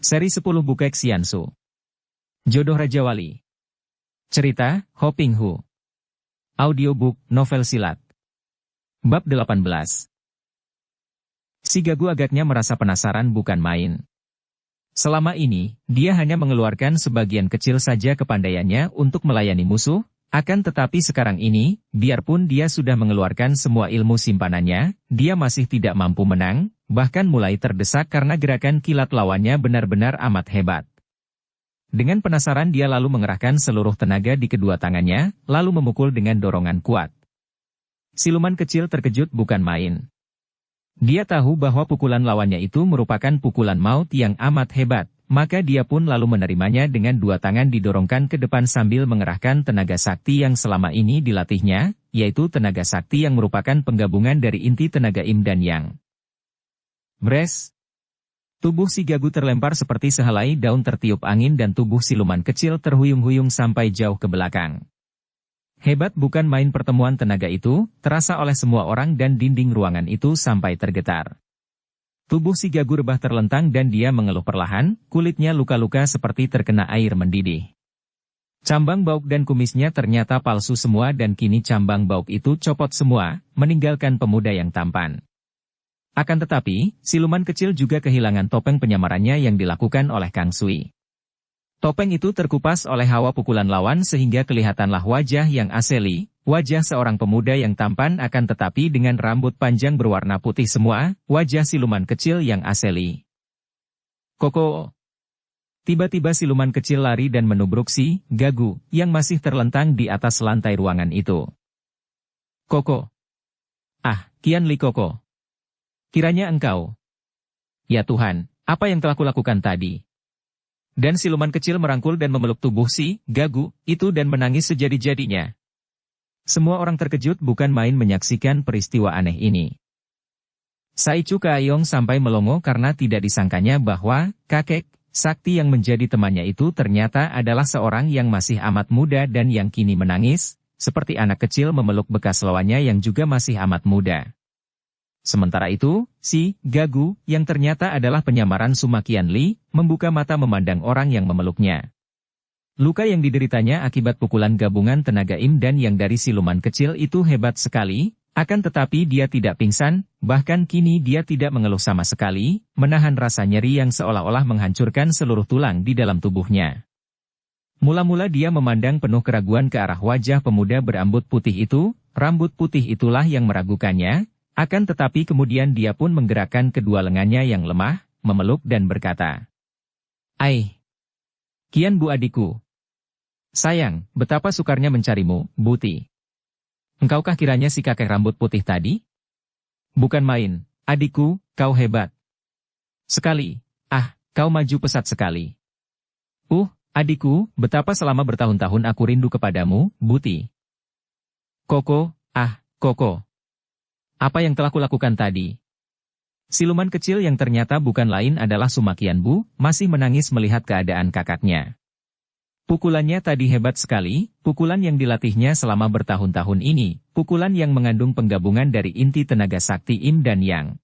Seri 10 Bukek Xiansu. Jodoh Raja Wali. Cerita, Ho Ping Hu. Audiobook, novel silat. Bab 18. Si Gagu agaknya merasa penasaran bukan main. Selama ini, dia hanya mengeluarkan sebagian kecil saja kepandaiannya untuk melayani musuh, akan tetapi sekarang ini, biarpun dia sudah mengeluarkan semua ilmu simpanannya, dia masih tidak mampu menang, bahkan mulai terdesak karena gerakan kilat lawannya benar-benar amat hebat. Dengan penasaran dia lalu mengerahkan seluruh tenaga di kedua tangannya, lalu memukul dengan dorongan kuat. Siluman kecil terkejut bukan main. Dia tahu bahwa pukulan lawannya itu merupakan pukulan maut yang amat hebat, maka dia pun lalu menerimanya dengan dua tangan didorongkan ke depan sambil mengerahkan tenaga sakti yang selama ini dilatihnya, yaitu tenaga sakti yang merupakan penggabungan dari inti tenaga Im dan Yang. Bres! Tubuh si Gagu terlempar seperti sehelai daun tertiup angin dan tubuh siluman kecil terhuyung-huyung sampai jauh ke belakang. Hebat bukan main pertemuan tenaga itu, terasa oleh semua orang dan dinding ruangan itu sampai tergetar. Tubuh si Gagu rebah terlentang dan dia mengeluh perlahan, kulitnya luka-luka seperti terkena air mendidih. Cambang bauk dan kumisnya ternyata palsu semua dan kini cambang bauk itu copot semua, meninggalkan pemuda yang tampan. Akan tetapi, siluman kecil juga kehilangan topeng penyamarannya yang dilakukan oleh Kang Sui. Topeng itu terkupas oleh hawa pukulan lawan sehingga kelihatanlah wajah yang asli, wajah seorang pemuda yang tampan akan tetapi dengan rambut panjang berwarna putih semua, wajah siluman kecil yang asli. Koko! Tiba-tiba siluman kecil lari dan menubruk si Gagu, yang masih terlentang di atas lantai ruangan itu. Koko! Ah, Kian Li Koko! Kiranya engkau. Ya Tuhan, apa yang telah kulakukan tadi? Dan siluman kecil merangkul dan memeluk tubuh si Gagu itu dan menangis sejadi-jadinya. Semua orang terkejut bukan main menyaksikan peristiwa aneh ini. Saichu Kaayong sampai melongo karena tidak disangkanya bahwa kakek sakti yang menjadi temannya itu ternyata adalah seorang yang masih amat muda dan yang kini menangis, seperti anak kecil memeluk bekas lawannya yang juga masih amat muda. Sementara itu, si Gagu, yang ternyata adalah penyamaran Suma Qian Li, membuka mata memandang orang yang memeluknya. Luka yang dideritanya akibat pukulan gabungan tenaga Im dan yang dari siluman kecil itu hebat sekali, akan tetapi dia tidak pingsan, bahkan kini dia tidak mengeluh sama sekali, menahan rasa nyeri yang seolah-olah menghancurkan seluruh tulang di dalam tubuhnya. Mula-mula dia memandang penuh keraguan ke arah wajah pemuda berambut putih itu, rambut putih itulah yang meragukannya. Akan tetapi kemudian dia pun menggerakkan kedua lengannya yang lemah, memeluk dan berkata, "Ai, Kian Bu adikku. Sayang, betapa sukarnya mencarimu, Buti. Engkaukah kiranya si kakek rambut putih tadi? Bukan main, adikku, kau hebat. Sekali, kau maju pesat sekali. Adikku, betapa selama bertahun-tahun aku rindu kepadamu, Buti. Koko, Koko. Apa yang telah kulakukan tadi?" Siluman kecil yang ternyata bukan lain adalah Suma Qian Bu, masih menangis melihat keadaan kakaknya. Pukulannya tadi hebat sekali, pukulan yang dilatihnya selama bertahun-tahun ini, pukulan yang mengandung penggabungan dari inti tenaga sakti Im dan Yang.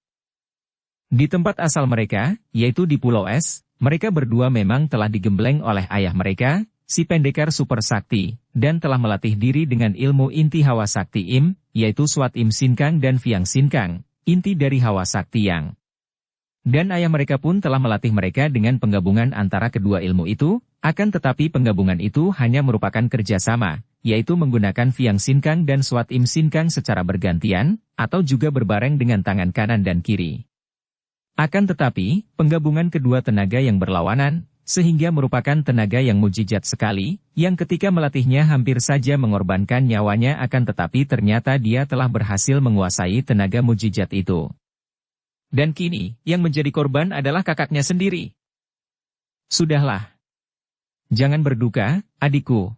Di tempat asal mereka, yaitu di Pulau Es, mereka berdua memang telah digembleng oleh ayah mereka, si pendekar super sakti, dan telah melatih diri dengan ilmu inti hawa sakti Im, yaitu Swat Im Sinkang dan Fiang Sinkang, inti dari hawa sakti Yang. Dan ayah mereka pun telah melatih mereka dengan penggabungan antara kedua ilmu itu, akan tetapi penggabungan itu hanya merupakan kerjasama, yaitu menggunakan Fiang Sinkang dan Swat Im Sinkang secara bergantian, atau juga berbareng dengan tangan kanan dan kiri. Akan tetapi, penggabungan kedua tenaga yang berlawanan, sehingga merupakan tenaga yang mujizat sekali, yang ketika melatihnya hampir saja mengorbankan nyawanya akan tetapi ternyata dia telah berhasil menguasai tenaga mujizat itu. Dan kini, yang menjadi korban adalah kakaknya sendiri. Sudahlah. Jangan berduka, adikku.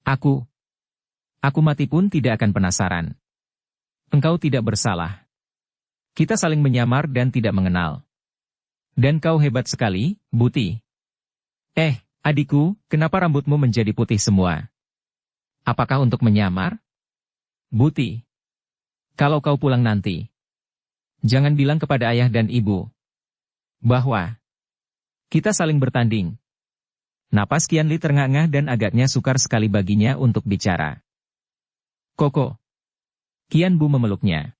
Aku mati pun tidak akan penasaran. Engkau tidak bersalah. Kita saling menyamar dan tidak mengenal. Dan kau hebat sekali, Buti. Adikku, kenapa rambutmu menjadi putih semua? Apakah untuk menyamar? Buti. Kalau kau pulang nanti, jangan bilang kepada ayah dan ibu bahwa Kita saling bertanding. Napas Qianli terengah-engah dan agaknya sukar sekali baginya untuk bicara. Koko. Qianbu memeluknya.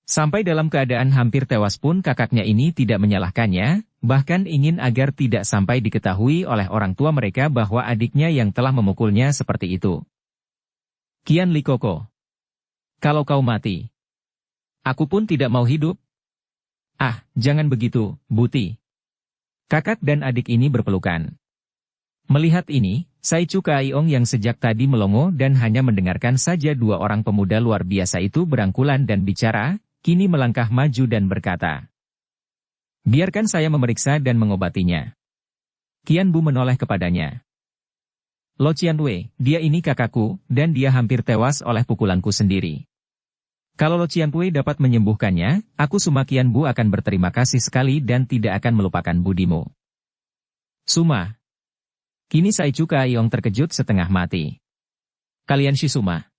Sampai dalam keadaan hampir tewas pun kakaknya ini tidak menyalahkannya, bahkan ingin agar tidak sampai diketahui oleh orang tua mereka bahwa adiknya yang telah memukulnya seperti itu. Qianli Koko. Kalau kau mati, aku pun tidak mau hidup. Ah, jangan begitu, Buti. Kakak dan adik ini berpelukan. Melihat ini, Saichu Kaiong yang sejak tadi melongo dan hanya mendengarkan saja dua orang pemuda luar biasa itu berangkulan dan bicara, kini melangkah maju dan berkata, "Biarkan saya memeriksa dan mengobatinya." Qianbu menoleh kepadanya. "Lo Qianwei, dia ini kakakku, dan dia hampir tewas oleh pukulanku sendiri. Kalau Lo Qianwei dapat menyembuhkannya, aku Suma Qianbu akan berterima kasih sekali dan tidak akan melupakan budimu." Suma. Kini Saichu Kaiong terkejut setengah mati. "Kalian Shisuma?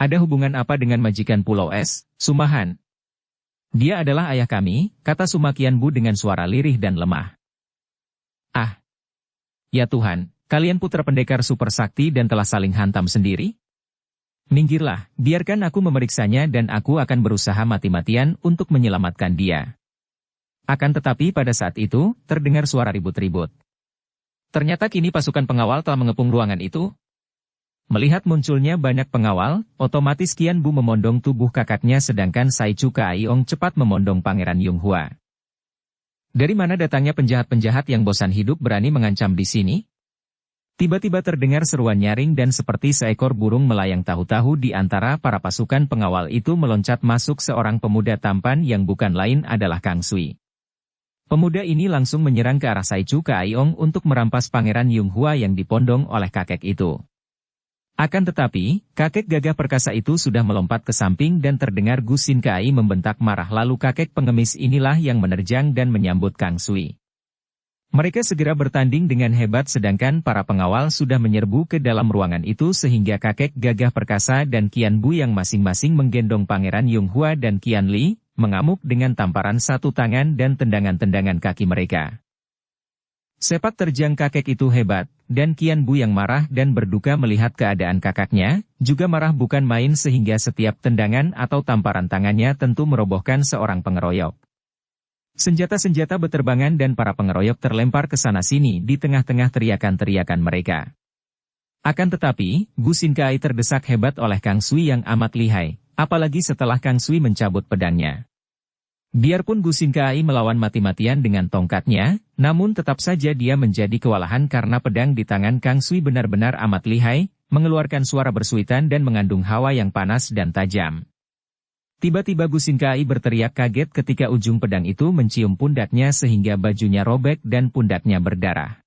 Ada hubungan apa dengan majikan Pulau Es, Sumahan?" "Dia adalah ayah kami," kata Suma Qianbu dengan suara lirih dan lemah. "Ah. Ya Tuhan, kalian putra pendekar super sakti dan telah saling hantam sendiri? Minggirlah, biarkan aku memeriksanya dan aku akan berusaha mati-matian untuk menyelamatkan dia." Akan tetapi pada saat itu, terdengar suara ribut-ribut. Ternyata kini pasukan pengawal telah mengepung ruangan itu. Melihat munculnya banyak pengawal, otomatis Qianbu memondong tubuh kakaknya sedangkan Saichu Kaiong cepat memondong Pangeran Yonghua. Dari mana datangnya penjahat-penjahat yang bosan hidup berani mengancam di sini? Tiba-tiba terdengar seruan nyaring dan seperti seekor burung melayang tahu-tahu di antara para pasukan pengawal itu meloncat masuk seorang pemuda tampan yang bukan lain adalah Kang Sui. Pemuda ini langsung menyerang ke arah Saichu Kaiong untuk merampas Pangeran Yonghua yang dipondong oleh kakek itu. Akan tetapi, kakek gagah perkasa itu sudah melompat ke samping dan terdengar Gu Xin Kai membentak marah lalu kakek pengemis inilah yang menerjang dan menyambut Kang Sui. Mereka segera bertanding dengan hebat sedangkan para pengawal sudah menyerbu ke dalam ruangan itu sehingga kakek gagah perkasa dan Qianbu yang masing-masing menggendong Pangeran Yonghua dan Qianli, mengamuk dengan tamparan satu tangan dan tendangan-tendangan kaki mereka. Sepak terjang kakek itu hebat, dan Qianbu yang marah dan berduka melihat keadaan kakaknya, juga marah bukan main sehingga setiap tendangan atau tamparan tangannya tentu merobohkan seorang pengeroyok. Senjata-senjata beterbangan dan para pengeroyok terlempar ke sana-sini di tengah-tengah teriakan-teriakan mereka. Akan tetapi, Gu Xin Kai terdesak hebat oleh Kang Sui yang amat lihai, apalagi setelah Kang Sui mencabut pedangnya. Biarpun Gu Xin Kai melawan mati-matian dengan tongkatnya, namun tetap saja dia menjadi kewalahan karena pedang di tangan Kang Sui benar-benar amat lihai, mengeluarkan suara bersuitan dan mengandung hawa yang panas dan tajam. Tiba-tiba Gu Xin Kai berteriak kaget ketika ujung pedang itu mencium pundaknya sehingga bajunya robek dan pundaknya berdarah.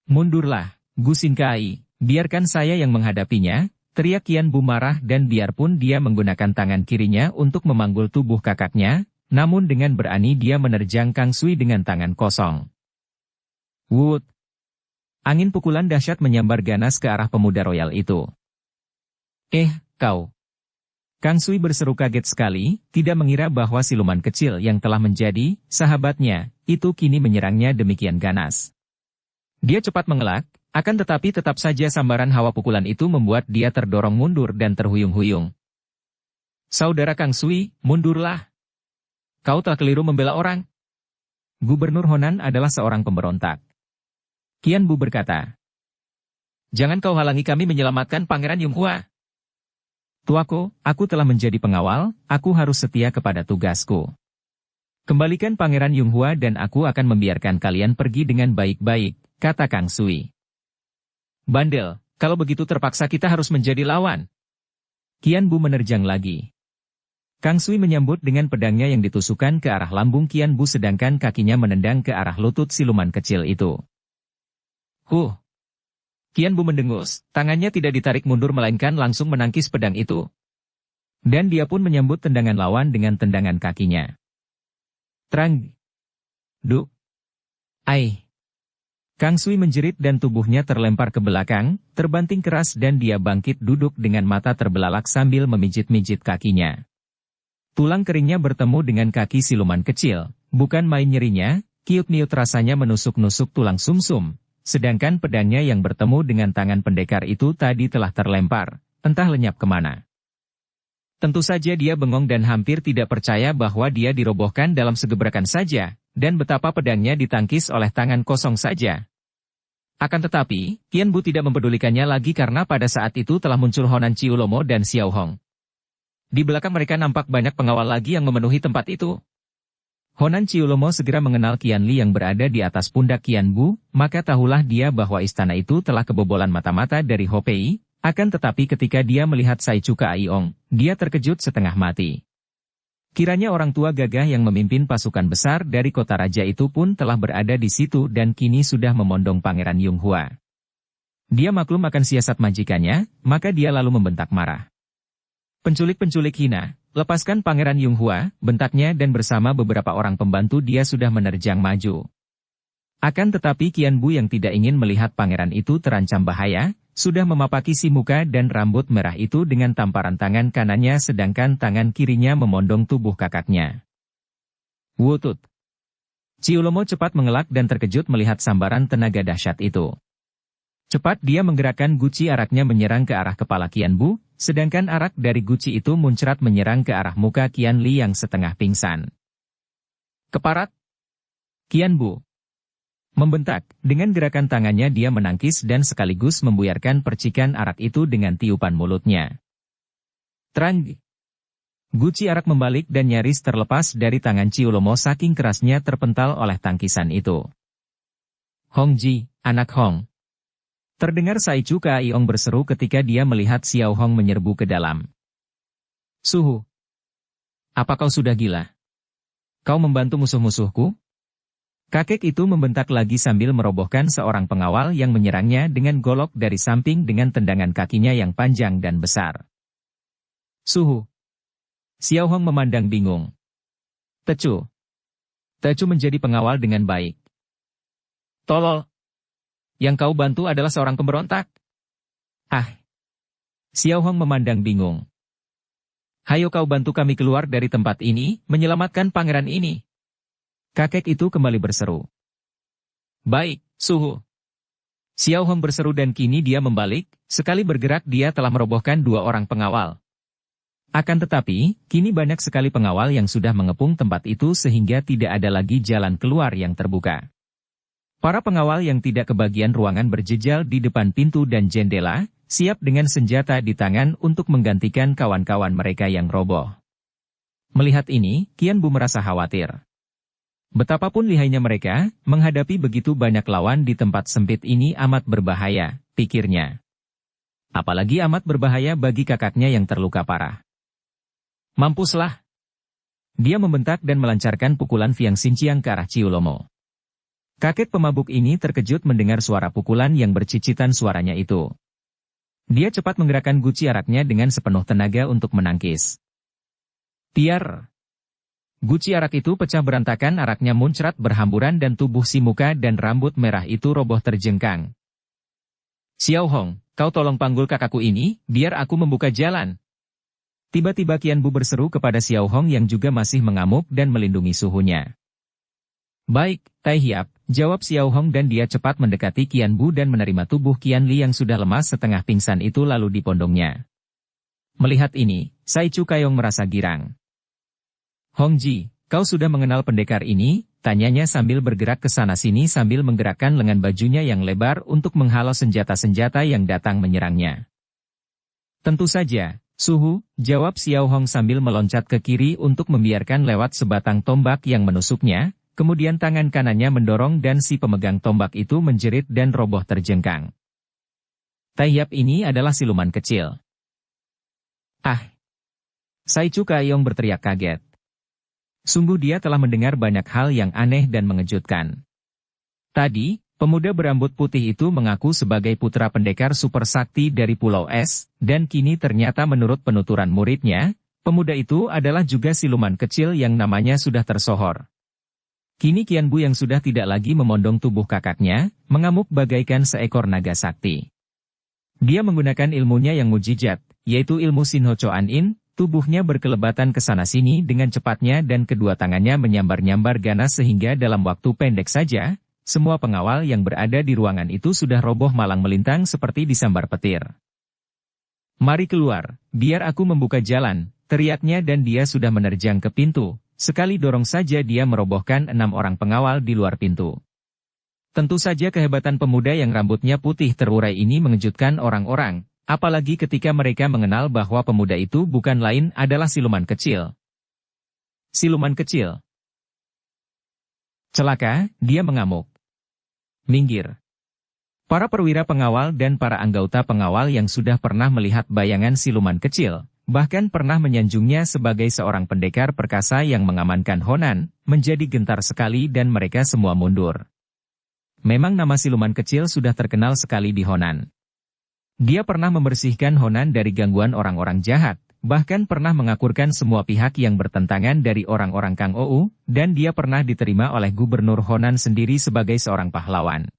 "Mundurlah, Gu Xin Kai, biarkan saya yang menghadapinya," teriak Qianbu marah dan biarpun dia menggunakan tangan kirinya untuk memanggul tubuh kakaknya, namun dengan berani dia menerjang Kang Sui dengan tangan kosong. Wut! Angin pukulan dahsyat menyambar ganas ke arah pemuda royal itu. Kau! Kang Sui berseru kaget sekali, tidak mengira bahwa siluman kecil yang telah menjadi sahabatnya, itu kini menyerangnya demikian ganas. Dia cepat mengelak, akan tetapi tetap saja sambaran hawa pukulan itu membuat dia terdorong mundur dan terhuyung-huyung. "Saudara Kang Sui, mundurlah. Kau telah keliru membela orang." Gubernur Honan adalah seorang pemberontak. Qianbu berkata, "Jangan kau halangi kami menyelamatkan Pangeran Yonghua. Tuaku, aku telah menjadi pengawal, aku harus setia kepada tugasku. Kembalikan Pangeran Yonghua dan aku akan membiarkan kalian pergi dengan baik-baik," kata Kang Sui. "Bandel, kalau begitu terpaksa kita harus menjadi lawan." Qianbu menerjang lagi. Kang Sui menyambut dengan pedangnya yang ditusukkan ke arah lambung Qianbu sedangkan kakinya menendang ke arah lutut siluman kecil itu. Qianbu mendengus, tangannya tidak ditarik mundur melainkan langsung menangkis pedang itu. Dan dia pun menyambut tendangan lawan dengan tendangan kakinya. Trang! Duk! Ai! Kang Sui menjerit dan tubuhnya terlempar ke belakang, terbanting keras dan dia bangkit duduk dengan mata terbelalak sambil memijit-mijit kakinya. Tulang keringnya bertemu dengan kaki siluman kecil, bukan main nyerinya, kiut-niut rasanya menusuk-nusuk tulang sumsum, sedangkan pedangnya yang bertemu dengan tangan pendekar itu tadi telah terlempar, entah lenyap kemana. Tentu saja dia bengong dan hampir tidak percaya bahwa dia dirobohkan dalam segebrakan saja, dan betapa pedangnya ditangkis oleh tangan kosong saja. Akan tetapi, Qian Bu tidak mempedulikannya lagi karena pada saat itu telah muncul Honan Ciulomo dan Xiao Hong. Di belakang mereka nampak banyak pengawal lagi yang memenuhi tempat itu. Honan Ciulomo segera mengenal Qian Li yang berada di atas pundak Qian Bu, maka tahulah dia bahwa istana itu telah kebobolan mata-mata dari Ho Pei, akan tetapi ketika dia melihat Sai Chu Kaiong, dia terkejut setengah mati. Kiranya orang tua gagah yang memimpin pasukan besar dari kota raja itu pun telah berada di situ dan kini sudah memondong Pangeran Yung Hua. Dia maklum akan siasat majikannya, maka dia lalu membentak marah. Penculik-penculik hina! Lepaskan Pangeran Yung Hua, bentaknya dan bersama beberapa orang pembantu dia sudah menerjang maju. Akan tetapi Qian Bu yang tidak ingin melihat pangeran itu terancam bahaya, sudah memapaki si muka dan rambut merah itu dengan tamparan tangan kanannya sedangkan tangan kirinya memondong tubuh kakaknya. Wutut! Ciulomo cepat mengelak dan terkejut melihat sambaran tenaga dahsyat itu. Cepat dia menggerakkan guci araknya menyerang ke arah kepala Qian Bu, sedangkan arak dari guci itu muncrat menyerang ke arah muka Qian Li yang setengah pingsan. Keparat! Qian Bu membentak, dengan gerakan tangannya dia menangkis dan sekaligus membuyarkan percikan arak itu dengan tiupan mulutnya. Trang! Guci arak membalik dan nyaris terlepas dari tangan Ciulomo saking kerasnya terpental oleh tangkisan itu. Hong Ji, anak Hong! Terdengar Sai Chu Kaiong berseru ketika dia melihat Xiao Hong menyerbu ke dalam. Suhu! Apa kau sudah gila? Kau membantu musuh-musuhku? Kakek itu membentak lagi sambil merobohkan seorang pengawal yang menyerangnya dengan golok dari samping dengan tendangan kakinya yang panjang dan besar. Suhu! Xiao Hong memandang bingung. Tecu! Tecu menjadi pengawal dengan baik. Tolol! Yang kau bantu adalah seorang pemberontak. Ah! Xiao Hong memandang bingung. Hayo kau bantu kami keluar dari tempat ini, menyelamatkan pangeran ini. Kakek itu kembali berseru. Baik, Suhu. Xiao Hong berseru dan kini dia membalik, sekali bergerak dia telah merobohkan dua orang pengawal. Akan tetapi, kini banyak sekali pengawal yang sudah mengepung tempat itu sehingga tidak ada lagi jalan keluar yang terbuka. Para pengawal yang tidak kebagian ruangan berjejal di depan pintu dan jendela, siap dengan senjata di tangan untuk menggantikan kawan-kawan mereka yang roboh. Melihat ini, Qian Bu merasa khawatir. Betapapun lihainya mereka, menghadapi begitu banyak lawan di tempat sempit ini amat berbahaya, pikirnya. Apalagi amat berbahaya bagi kakaknya yang terluka parah. Mampuslah! Dia membentak dan melancarkan pukulan Fiang Xinjiang ke arah Ciulomo. Kakek pemabuk ini terkejut mendengar suara pukulan yang bercicitan suaranya itu. Dia cepat menggerakkan guci araknya dengan sepenuh tenaga untuk menangkis. Tiar! Guci arak itu pecah berantakan, araknya muncrat berhamburan dan tubuh si muka dan rambut merah itu roboh terjengkang. Xiao Hong, kau tolong panggul kakakku ini, biar aku membuka jalan. Tiba-tiba Qian Bu berseru kepada Xiao Hong yang juga masih mengamuk dan melindungi suhunya. Baik, Tai Hiap, jawab Xiao Hong dan dia cepat mendekati Qian Bu dan menerima tubuh Qian Li yang sudah lemas setengah pingsan itu lalu dipondongnya. Melihat ini, Sai Chu Kaiong merasa girang. Hong Ji, kau sudah mengenal pendekar ini? Tanyanya sambil bergerak ke sana-sini sambil menggerakkan lengan bajunya yang lebar untuk menghalau senjata-senjata yang datang menyerangnya. Tentu saja, Suhu, jawab Xiao Hong sambil meloncat ke kiri untuk membiarkan lewat sebatang tombak yang menusuknya. Kemudian tangan kanannya mendorong dan si pemegang tombak itu menjerit dan roboh terjengkang. Tai Hiap ini adalah siluman kecil. Ah! Sai Chu Kaiong berteriak kaget. Sungguh dia telah mendengar banyak hal yang aneh dan mengejutkan. Tadi, pemuda berambut putih itu mengaku sebagai putra pendekar super sakti dari Pulau Es, dan kini ternyata menurut penuturan muridnya, pemuda itu adalah juga siluman kecil yang namanya sudah tersohor. Kini Qian Bu yang sudah tidak lagi memondong tubuh kakaknya, mengamuk bagaikan seekor naga sakti. Dia menggunakan ilmunya yang mujizat, yaitu ilmu Sin Ho Choan In, Tubuhnya berkelebatan ke sana-sini dengan cepatnya dan kedua tangannya menyambar-nyambar ganas sehingga dalam waktu pendek saja, semua pengawal yang berada di ruangan itu sudah roboh malang melintang seperti disambar petir. "Mari keluar, biar aku membuka jalan," teriaknya dan dia sudah menerjang ke pintu. Sekali dorong saja dia merobohkan 6 orang pengawal di luar pintu. Tentu saja kehebatan pemuda yang rambutnya putih terurai ini mengejutkan orang-orang. Apalagi ketika mereka mengenal bahwa pemuda itu bukan lain adalah siluman kecil. Siluman kecil. Celaka, dia mengamuk. "Minggir." Para perwira pengawal dan para anggota pengawal yang sudah pernah melihat bayangan siluman kecil, bahkan pernah menyanjungnya sebagai seorang pendekar perkasa yang mengamankan Honan, menjadi gentar sekali dan mereka semua mundur. Memang nama siluman kecil sudah terkenal sekali di Honan. Dia pernah membersihkan Honan dari gangguan orang-orang jahat, bahkan pernah mengakurkan semua pihak yang bertentangan dari orang-orang Kang Ou, dan dia pernah diterima oleh Gubernur Honan sendiri sebagai seorang pahlawan.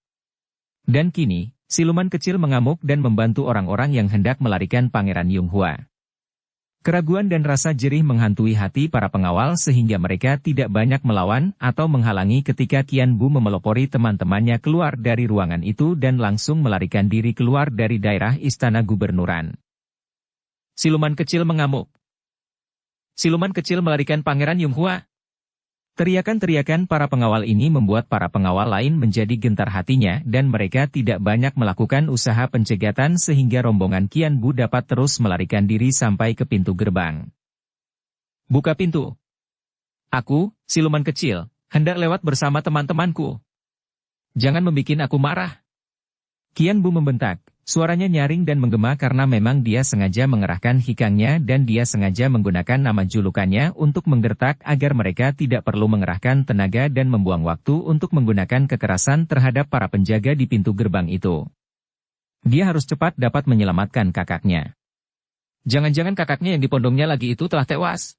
Dan kini, siluman kecil mengamuk dan membantu orang-orang yang hendak melarikan Pangeran Yonghua. Keraguan dan rasa jerih menghantui hati para pengawal sehingga mereka tidak banyak melawan atau menghalangi ketika Qian Bu memelopori teman-temannya keluar dari ruangan itu dan langsung melarikan diri keluar dari daerah istana gubernuran. Siluman kecil mengamuk. Siluman kecil melarikan Pangeran Yonghua. Teriakan-teriakan para pengawal ini membuat para pengawal lain menjadi gentar hatinya dan mereka tidak banyak melakukan usaha pencegatan sehingga rombongan Qian Bu dapat terus melarikan diri sampai ke pintu gerbang. "Buka pintu. Aku, siluman kecil, hendak lewat bersama teman-temanku. Jangan membikin aku marah." Qian Bu membentak, suaranya nyaring dan menggema karena memang dia sengaja mengerahkan hikangnya dan dia sengaja menggunakan nama julukannya untuk menggertak agar mereka tidak perlu mengerahkan tenaga dan membuang waktu untuk menggunakan kekerasan terhadap para penjaga di pintu gerbang itu. Dia harus cepat dapat menyelamatkan kakaknya. Jangan-jangan kakaknya yang dipondongnya lagi itu telah tewas.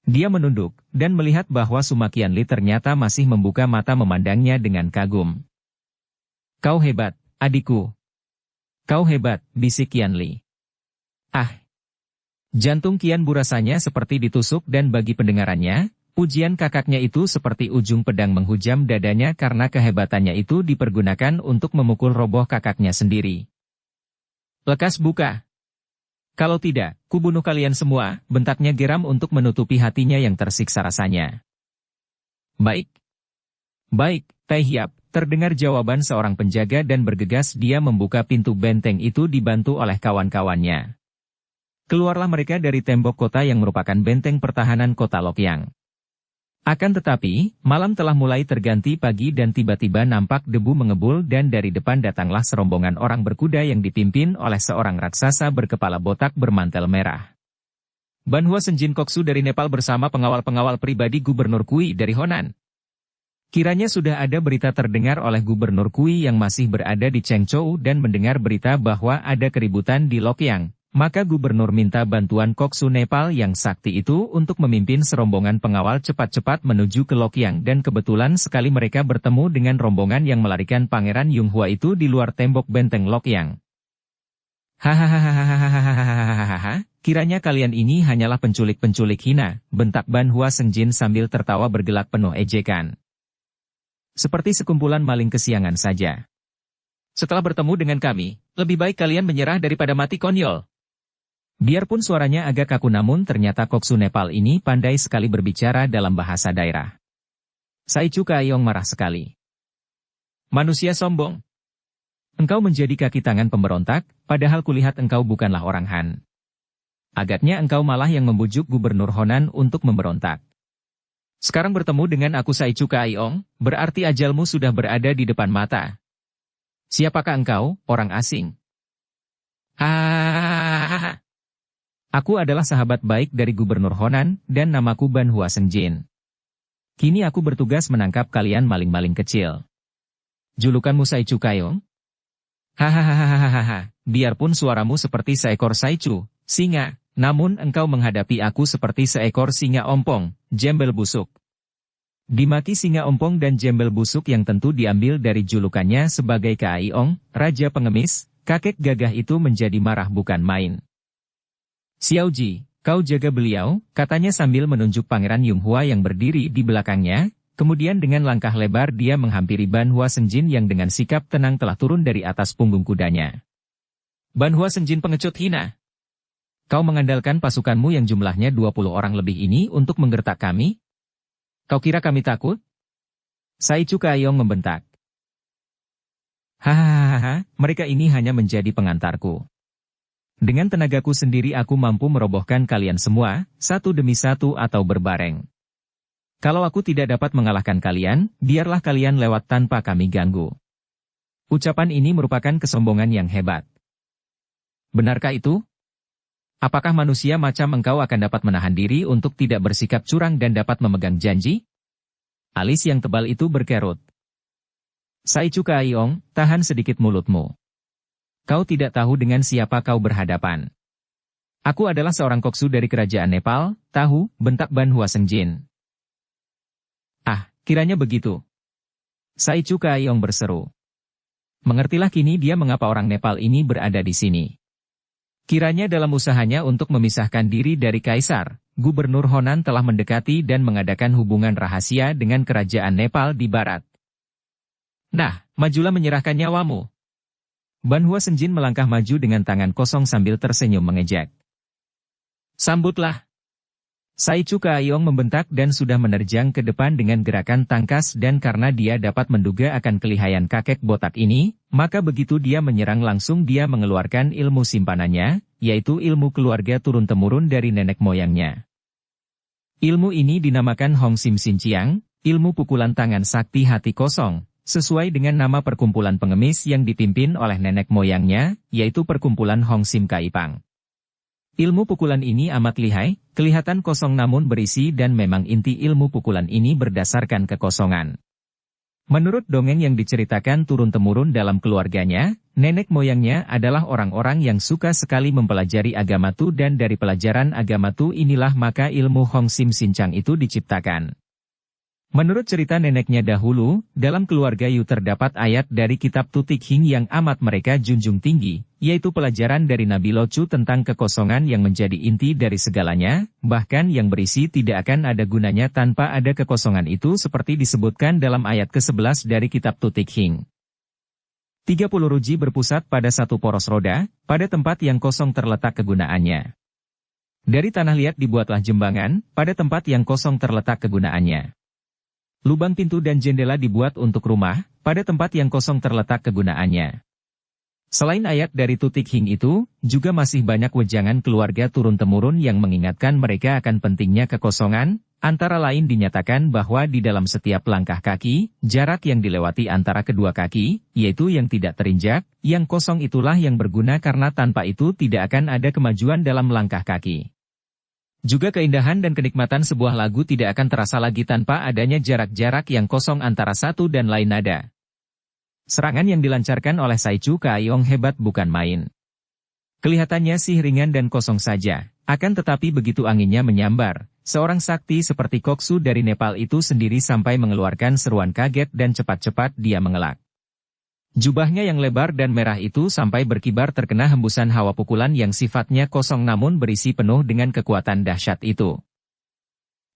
Dia menunduk dan melihat bahwa Suma Qianli ternyata masih membuka mata memandangnya dengan kagum. "Kau hebat, adikku. Kau hebat," bisik Qianli. "Ah." Jantung Qian Bu rasanya seperti ditusuk dan bagi pendengarannya, pujian kakaknya itu seperti ujung pedang menghujam dadanya karena kehebatannya itu dipergunakan untuk memukul roboh kakaknya sendiri. "Lekas buka. Kalau tidak, kubunuh kalian semua," bentaknya geram untuk menutupi hatinya yang tersiksa rasanya. "Baik. Baik, Tai Hiap," terdengar jawaban seorang penjaga dan bergegas dia membuka pintu benteng itu dibantu oleh kawan-kawannya. Keluarlah mereka dari tembok kota yang merupakan benteng pertahanan kota Lokyang. Akan tetapi, malam telah mulai terganti pagi dan tiba-tiba nampak debu mengebul dan dari depan datanglah serombongan orang berkuda yang dipimpin oleh seorang raksasa berkepala botak bermantel merah. "Banhua Senjin Koksu dari Nepal bersama pengawal-pengawal pribadi Gubernur Kui dari Honan." Kiranya sudah ada berita terdengar oleh Gubernur Kui yang masih berada di Chengzhou dan mendengar berita bahwa ada keributan di Lokyang, maka Gubernur minta bantuan Koksu Nepal yang sakti itu untuk memimpin serombongan pengawal cepat-cepat menuju ke Lokyang dan kebetulan sekali mereka bertemu dengan rombongan yang melarikan Pangeran Yonghua itu di luar tembok benteng Lokyang. "Hahaha, kiranya kalian ini hanyalah penculik-penculik hina," bentak Banhua Senjin sambil tertawa bergelak penuh ejekan. "Seperti sekumpulan maling kesiangan saja. Setelah bertemu dengan kami, lebih baik kalian menyerah daripada mati konyol." Biarpun suaranya agak kaku namun ternyata Koksu Nepal ini pandai sekali berbicara dalam bahasa daerah. Saichu Kaiyong marah sekali. "Manusia sombong. Engkau menjadi kaki tangan pemberontak, padahal kulihat engkau bukanlah orang Han. Agaknya engkau malah yang membujuk Gubernur Honan untuk memberontak. Sekarang bertemu dengan aku Saichu Kaiyong, berarti ajalmu sudah berada di depan mata. Siapakah engkau, orang asing?" "Hahaha. Aku adalah sahabat baik dari Gubernur Honan, dan namaku Banhua Senjin. Kini aku bertugas menangkap kalian maling-maling kecil. Julukanmu Saichu Kaiyong? Hahaha, biarpun suaramu seperti seekor Saichu, singa, namun engkau menghadapi aku seperti seekor singa ompong, jembel busuk." Dimaki singa ompong dan jembel busuk yang tentu diambil dari julukannya sebagai Kaiyong, Raja Pengemis, kakek gagah itu menjadi marah bukan main. "Xiaoji, Kau jaga beliau, katanya sambil menunjuk Pangeran Yunghua yang berdiri di belakangnya, kemudian dengan langkah lebar dia menghampiri Ban Hua Senjin yang dengan sikap tenang telah turun dari atas punggung kudanya. Ban Hua Senjin pengecut hina. Kau mengandalkan pasukanmu yang jumlahnya 20 orang lebih ini untuk menggertak kami? Kau kira kami takut? Sai Chu Kaiyong membentak. Hahaha, mereka ini hanya menjadi pengantarku. Dengan tenagaku sendiri aku mampu merobohkan kalian semua, satu demi satu atau berbareng. Kalau aku tidak dapat mengalahkan kalian, biarlah kalian lewat tanpa kami ganggu. Ucapan ini merupakan kesombongan yang hebat. Benarkah itu? Apakah manusia macam engkau akan dapat menahan diri untuk tidak bersikap curang dan dapat memegang janji? Alis yang tebal itu berkerut. Sai Chu Kaiyong, tahan sedikit mulutmu. Kau tidak tahu dengan siapa kau berhadapan. Aku adalah seorang koksu dari kerajaan Nepal, tahu, bentak Ban Hua Senjin. Ah, kiranya begitu. Sai Chu Kaiyong berseru. Mengertilah kini dia mengapa orang Nepal ini berada di sini. Kiranya dalam usahanya untuk memisahkan diri dari Kaisar, Gubernur Honan telah mendekati dan mengadakan hubungan rahasia dengan kerajaan Nepal di barat. Nah, majulah menyerahkan nyawamu. Ban Hua Senjin melangkah maju dengan tangan kosong sambil tersenyum mengejek. Sambutlah. Sai Chu Kaiyong membentak dan sudah menerjang ke depan dengan gerakan tangkas dan karena dia dapat menduga akan kelihayan kakek botak ini, maka begitu dia menyerang langsung dia mengeluarkan ilmu simpanannya, yaitu ilmu keluarga turun-temurun dari nenek moyangnya. Ilmu ini dinamakan Hong Sim Sin Chiang, ilmu pukulan tangan sakti hati kosong. Sesuai dengan nama perkumpulan pengemis yang dipimpin oleh nenek moyangnya, yaitu perkumpulan Hong Sim Kaipang. Ilmu pukulan ini amat lihai, kelihatan kosong namun berisi dan memang inti ilmu pukulan ini berdasarkan kekosongan. Menurut dongeng yang diceritakan turun-temurun dalam keluarganya, nenek moyangnya adalah orang-orang yang suka sekali mempelajari agama Tu dan dari pelajaran agama Tu inilah maka ilmu Hong Sim Sin Chiang itu diciptakan. Menurut cerita neneknya dahulu, dalam keluarga Yu terdapat ayat dari kitab Tu Tik Hing yang amat mereka junjung tinggi, yaitu pelajaran dari Nabi Lo Chu tentang kekosongan yang menjadi inti dari segalanya, bahkan yang berisi tidak akan ada gunanya tanpa ada kekosongan itu seperti disebutkan dalam ayat ke-11 dari kitab Tu Tik Hing. 30 ruji berpusat pada satu poros roda, pada tempat yang kosong terletak kegunaannya. Dari tanah liat dibuatlah jembangan, pada tempat yang kosong terletak kegunaannya. Lubang pintu dan jendela dibuat untuk rumah, pada tempat yang kosong terletak kegunaannya. Selain ayat dari Tu Tik Hing itu, juga masih banyak wejangan keluarga turun-temurun yang mengingatkan mereka akan pentingnya kekosongan, antara lain dinyatakan bahwa di dalam setiap langkah kaki, jarak yang dilewati antara kedua kaki, yaitu yang tidak terinjak, yang kosong itulah yang berguna karena tanpa itu tidak akan ada kemajuan dalam langkah kaki. Juga keindahan dan kenikmatan sebuah lagu tidak akan terasa lagi tanpa adanya jarak-jarak yang kosong antara satu dan lain nada. Serangan yang dilancarkan oleh Sai Chu Kaiyong hebat bukan main. Kelihatannya sih ringan dan kosong saja, akan tetapi begitu anginnya menyambar, seorang sakti seperti Koksu dari Nepal itu sendiri sampai mengeluarkan seruan kaget dan cepat-cepat dia mengelak. Jubahnya yang lebar dan merah itu sampai berkibar terkena hembusan hawa pukulan yang sifatnya kosong namun berisi penuh dengan kekuatan dahsyat itu.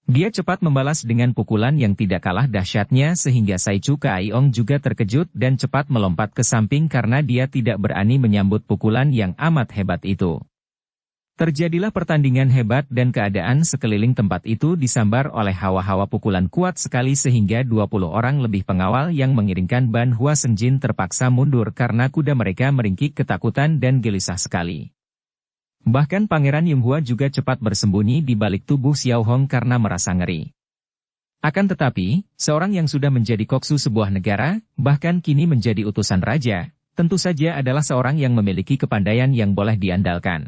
Dia cepat membalas dengan pukulan yang tidak kalah dahsyatnya sehingga Sai Chu Kaiyong juga terkejut dan cepat melompat ke samping karena dia tidak berani menyambut pukulan yang amat hebat itu. Terjadilah pertandingan hebat dan keadaan sekeliling tempat itu disambar oleh hawa-hawa pukulan kuat sekali sehingga 20 orang lebih pengawal yang mengiringkan Ban Hua Senjin terpaksa mundur karena kuda mereka meringkik ketakutan dan gelisah sekali. Bahkan Pangeran Yunghua juga cepat bersembunyi di balik tubuh Xiao Hong karena merasa ngeri. Akan tetapi, seorang yang sudah menjadi koksu sebuah negara, bahkan kini menjadi utusan raja, tentu saja adalah seorang yang memiliki kepandaian yang boleh diandalkan.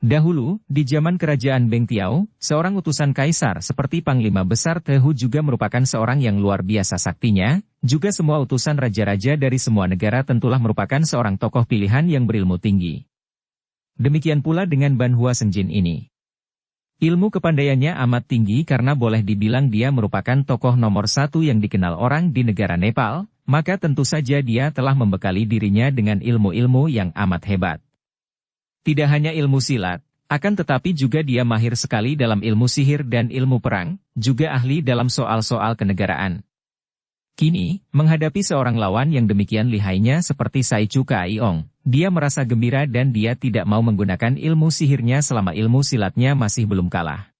Dahulu, di zaman kerajaan Beng Tiao, seorang utusan kaisar seperti Panglima Besar Tehu juga merupakan seorang yang luar biasa saktinya, juga semua utusan raja-raja dari semua negara tentulah merupakan seorang tokoh pilihan yang berilmu tinggi. Demikian pula dengan Ban Hua Senjin ini. Ilmu kepandaiannya amat tinggi karena boleh dibilang dia merupakan tokoh nomor satu yang dikenal orang di negara Nepal, maka tentu saja dia telah membekali dirinya dengan ilmu-ilmu yang amat hebat. Tidak hanya ilmu silat, Akan tetapi juga dia mahir sekali dalam ilmu sihir dan ilmu perang, juga ahli dalam soal-soal kenegaraan. Kini, menghadapi seorang lawan yang demikian lihainya seperti Sai Chu Kaiong, dia merasa gembira dan dia tidak mau menggunakan ilmu sihirnya selama ilmu silatnya masih belum kalah.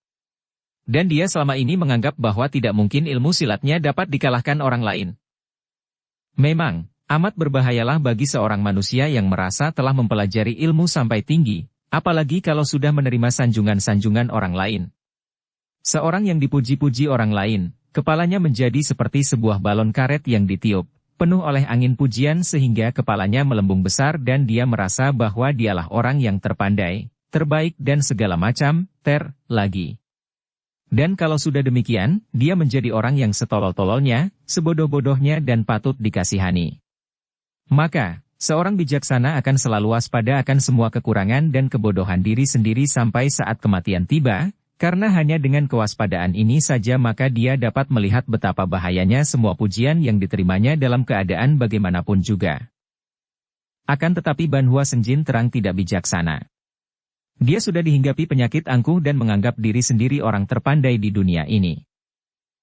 Dan dia selama ini menganggap bahwa tidak mungkin ilmu silatnya dapat dikalahkan orang lain. Memang, amat berbahayalah bagi seorang manusia yang merasa telah mempelajari ilmu sampai tinggi, apalagi kalau sudah menerima sanjungan-sanjungan orang lain. Seorang yang dipuji-puji orang lain, kepalanya menjadi seperti sebuah balon karet yang ditiup, penuh oleh angin pujian sehingga kepalanya melembung besar dan dia merasa bahwa dialah orang yang terpandai, terbaik dan segala macam, lagi. Dan kalau sudah demikian, dia menjadi orang yang setolol-tololnya, sebodoh-bodohnya dan patut dikasihani. Maka, seorang bijaksana akan selalu waspada akan semua kekurangan dan kebodohan diri sendiri sampai saat kematian tiba, karena hanya dengan kewaspadaan ini saja maka dia dapat melihat betapa bahayanya semua pujian yang diterimanya dalam keadaan bagaimanapun juga. Akan tetapi Banhua Senjin terang tidak bijaksana. Dia sudah dihinggapi penyakit angkuh dan menganggap diri sendiri orang terpandai di dunia ini.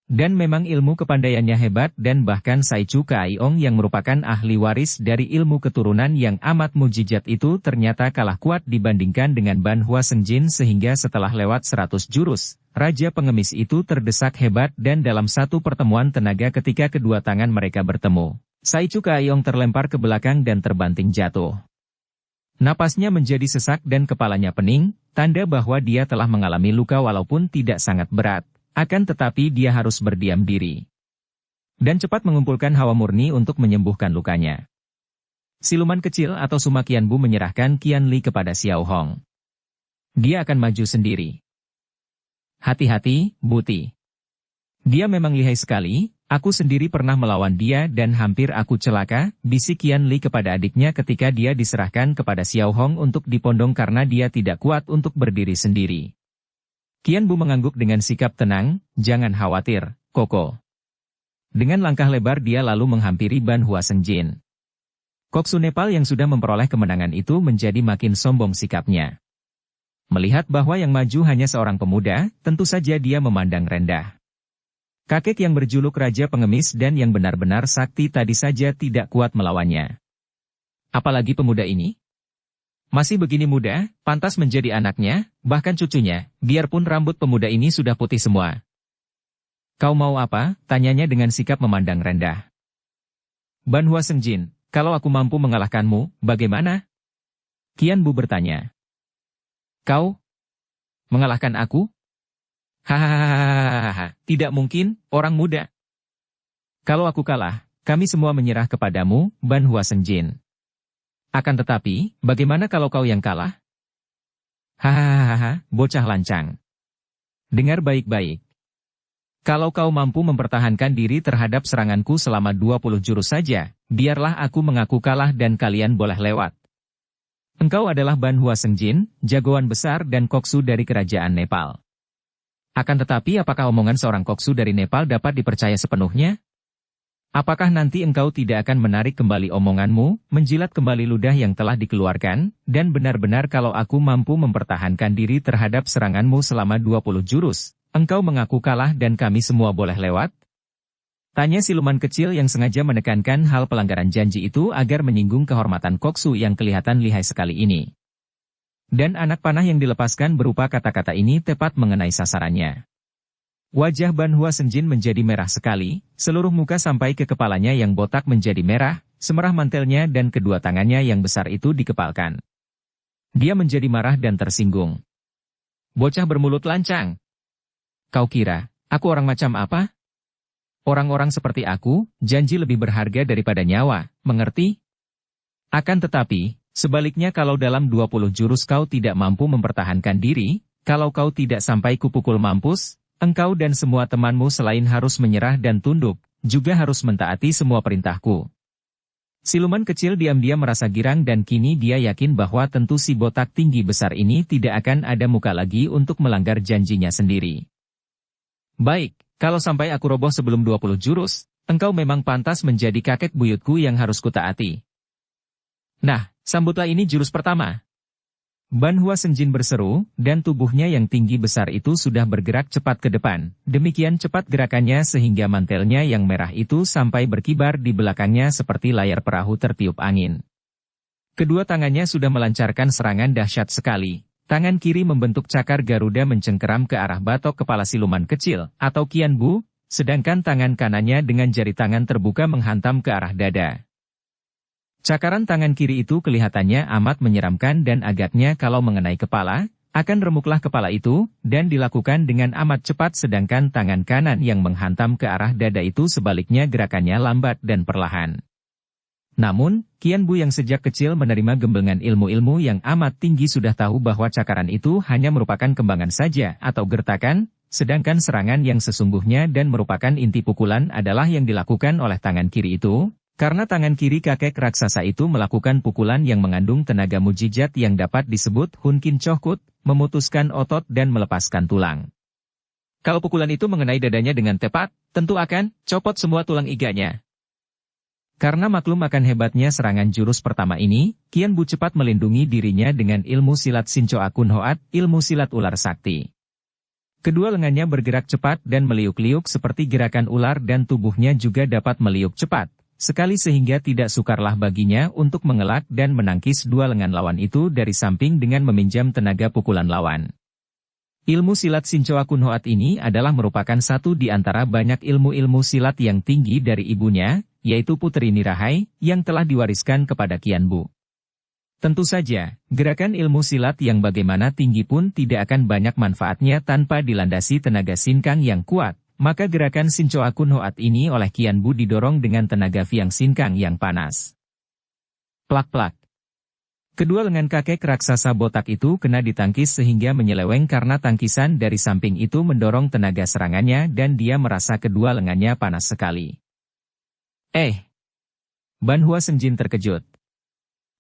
Dan memang ilmu kepandaiannya hebat dan bahkan Sai Chu Kaiong yang merupakan ahli waris dari ilmu keturunan yang amat mujizat itu ternyata kalah kuat dibandingkan dengan Banhua Senjin sehingga setelah lewat 100 jurus, Raja Pengemis itu terdesak hebat dan dalam satu pertemuan tenaga ketika kedua tangan mereka bertemu, Sai Chu Kaiong terlempar ke belakang dan terbanting jatuh. Napasnya menjadi sesak dan kepalanya pening, tanda bahwa dia telah mengalami luka walaupun tidak sangat berat, akan tetapi dia harus berdiam diri. Dan cepat mengumpulkan hawa murni untuk menyembuhkan lukanya. Siluman kecil atau Suma Qianbu menyerahkan Qian Li kepada Xiao Hong. Dia akan maju sendiri. Hati-hati, Buti. Dia memang lihai sekali. Aku sendiri pernah melawan dia dan hampir aku celaka, bisik Qian Li kepada adiknya ketika dia diserahkan kepada Xiao Hong untuk dipondong karena dia tidak kuat untuk berdiri sendiri. Qian Bu mengangguk dengan sikap tenang, jangan khawatir, Koko. Dengan langkah lebar dia lalu menghampiri Banhua Senjin. Koksu Nepal yang sudah memperoleh kemenangan itu menjadi makin sombong sikapnya. Melihat bahwa yang maju hanya seorang pemuda, tentu saja dia memandang rendah. Kakek yang berjuluk Raja Pengemis dan yang benar-benar sakti tadi saja tidak kuat melawannya. Apalagi pemuda ini? Masih begini muda, pantas menjadi anaknya, bahkan cucunya, biarpun rambut pemuda ini sudah putih semua. Kau mau apa? Tanyanya dengan sikap memandang rendah. Banhua Senjin, kalau aku mampu mengalahkanmu, bagaimana? Qian Bu bertanya. Kau? Mengalahkan aku? Hahaha, tidak mungkin, orang muda. Kalau aku kalah, kami semua menyerah kepadamu, Banhua Senjin. Akan tetapi, bagaimana kalau kau yang kalah? Hahaha, bocah lancang. Dengar baik-baik. Kalau kau mampu mempertahankan diri terhadap seranganku selama 20 jurus saja, biarlah aku mengaku kalah dan kalian boleh lewat. Engkau adalah Banhua Senjin, jagoan besar dan koksu dari kerajaan Nepal. Akan tetapi apakah omongan seorang koksu dari Nepal dapat dipercaya sepenuhnya? Apakah nanti engkau tidak akan menarik kembali omonganmu, menjilat kembali ludah yang telah dikeluarkan, dan benar-benar kalau aku mampu mempertahankan diri terhadap seranganmu selama 20 jurus, engkau mengaku kalah dan kami semua boleh lewat? Tanya siluman kecil yang sengaja menekankan hal pelanggaran janji itu agar menyinggung kehormatan koksu yang kelihatan lihai sekali ini. Dan anak panah yang dilepaskan berupa kata-kata ini tepat mengenai sasarannya. Wajah Banhua Senjin menjadi merah sekali, seluruh muka sampai ke kepalanya yang botak menjadi merah, semerah mantelnya dan kedua tangannya yang besar itu dikepalkan. Dia menjadi marah dan tersinggung. Bocah bermulut lancang. Kau kira, aku orang macam apa? Orang-orang seperti aku, janji lebih berharga daripada nyawa, mengerti? Akan tetapi, sebaliknya kalau dalam 20 jurus kau tidak mampu mempertahankan diri, kalau kau tidak sampai kupukul mampus, engkau dan semua temanmu selain harus menyerah dan tunduk, juga harus mentaati semua perintahku. Siluman kecil diam-diam merasa girang dan kini dia yakin bahwa tentu si botak tinggi besar ini tidak akan ada muka lagi untuk melanggar janjinya sendiri. Baik, kalau sampai aku roboh sebelum 20 jurus, engkau memang pantas menjadi kakek buyutku yang harus kutaati. Nah, sambutlah ini jurus pertama. Ban Hua Senjin berseru, dan tubuhnya yang tinggi besar itu sudah bergerak cepat ke depan. Demikian cepat gerakannya sehingga mantelnya yang merah itu sampai berkibar di belakangnya seperti layar perahu tertiup angin. Kedua tangannya sudah melancarkan serangan dahsyat sekali. Tangan kiri membentuk cakar Garuda mencengkeram ke arah batok kepala siluman kecil, atau Qianbu, sedangkan tangan kanannya dengan jari tangan terbuka menghantam ke arah dada. Cakaran tangan kiri itu kelihatannya amat menyeramkan dan agaknya kalau mengenai kepala, akan remuklah kepala itu, dan dilakukan dengan amat cepat sedangkan tangan kanan yang menghantam ke arah dada itu sebaliknya gerakannya lambat dan perlahan. Namun, Qianbu yang sejak kecil menerima gemblengan ilmu-ilmu yang amat tinggi sudah tahu bahwa cakaran itu hanya merupakan kembangan saja atau gertakan, sedangkan serangan yang sesungguhnya dan merupakan inti pukulan adalah yang dilakukan oleh tangan kiri itu. Karena tangan kiri kakek raksasa itu melakukan pukulan yang mengandung tenaga mujizat yang dapat disebut Hun Kin Chohkut, memutuskan otot dan melepaskan tulang. Kalau pukulan itu mengenai dadanya dengan tepat, tentu akan copot semua tulang iganya. Karena maklum akan hebatnya serangan jurus pertama ini, Qianbu cepat melindungi dirinya dengan ilmu silat Sincho Akun Hoat, ilmu silat ular sakti. Kedua lengannya bergerak cepat dan meliuk-liuk seperti gerakan ular dan tubuhnya juga dapat meliuk cepat. Sekali sehingga tidak sukarlah baginya untuk mengelak dan menangkis dua lengan lawan itu dari samping dengan meminjam tenaga pukulan lawan. Ilmu silat Sincho Akun Hoat ini adalah merupakan satu di antara banyak ilmu-ilmu silat yang tinggi dari ibunya, yaitu Puteri Nirahai, yang telah diwariskan kepada Qianbu. Tentu saja, gerakan ilmu silat yang bagaimana tinggi pun tidak akan banyak manfaatnya tanpa dilandasi tenaga sinkang yang kuat. Maka gerakan Sincho Akun Hoat ini oleh Qianbu didorong dengan tenaga Fiang Sinkang yang panas. Plak-plak. Kedua lengan kakek raksasa botak itu kena ditangkis sehingga menyeleweng karena tangkisan dari samping itu mendorong tenaga serangannya dan dia merasa kedua lengannya panas sekali. Ban Hua Senjin terkejut.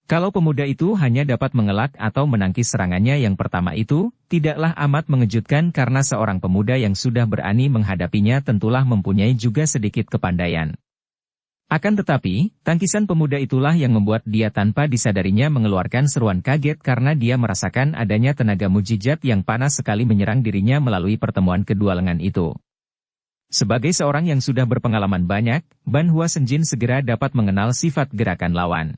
Kalau pemuda itu hanya dapat mengelak atau menangkis serangannya yang pertama itu, tidaklah amat mengejutkan karena seorang pemuda yang sudah berani menghadapinya tentulah mempunyai juga sedikit kepandaian. Akan tetapi, tangkisan pemuda itulah yang membuat dia tanpa disadarinya mengeluarkan seruan kaget karena dia merasakan adanya tenaga mujizat yang panas sekali menyerang dirinya melalui pertemuan kedua lengan itu. Sebagai seorang yang sudah berpengalaman banyak, Ban Hua Senjin segera dapat mengenal sifat gerakan lawan.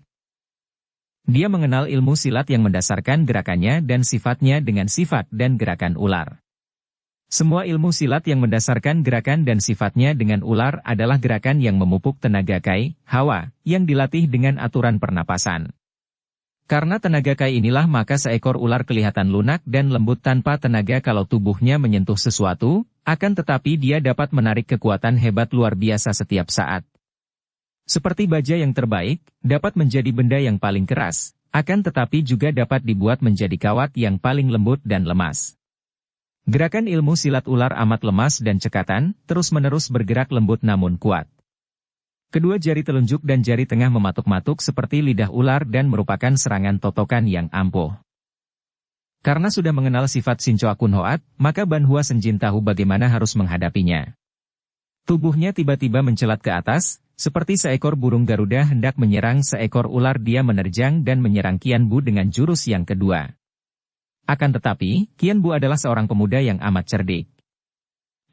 Dia mengenal ilmu silat yang mendasarkan gerakannya dan sifatnya dengan sifat dan gerakan ular. Semua ilmu silat yang mendasarkan gerakan dan sifatnya dengan ular adalah gerakan yang memupuk tenaga kai, hawa, yang dilatih dengan aturan pernapasan. Karena tenaga kai inilah maka seekor ular kelihatan lunak dan lembut tanpa tenaga kalau tubuhnya menyentuh sesuatu, akan tetapi dia dapat menarik kekuatan hebat luar biasa setiap saat. Seperti baja yang terbaik, dapat menjadi benda yang paling keras, akan tetapi juga dapat dibuat menjadi kawat yang paling lembut dan lemas. Gerakan ilmu silat ular amat lemas dan cekatan, terus-menerus bergerak lembut namun kuat. Kedua jari telunjuk dan jari tengah mematuk-matuk seperti lidah ular dan merupakan serangan totokan yang ampuh. Karena sudah mengenal sifat Sincho Akun Hoat, maka Ban Hua Senjin tahu bagaimana harus menghadapinya. Tubuhnya tiba-tiba mencelat ke atas, seperti seekor burung Garuda hendak menyerang seekor ular. Dia menerjang dan menyerang Qianbu dengan jurus yang kedua. Akan tetapi, Qianbu adalah seorang pemuda yang amat cerdik.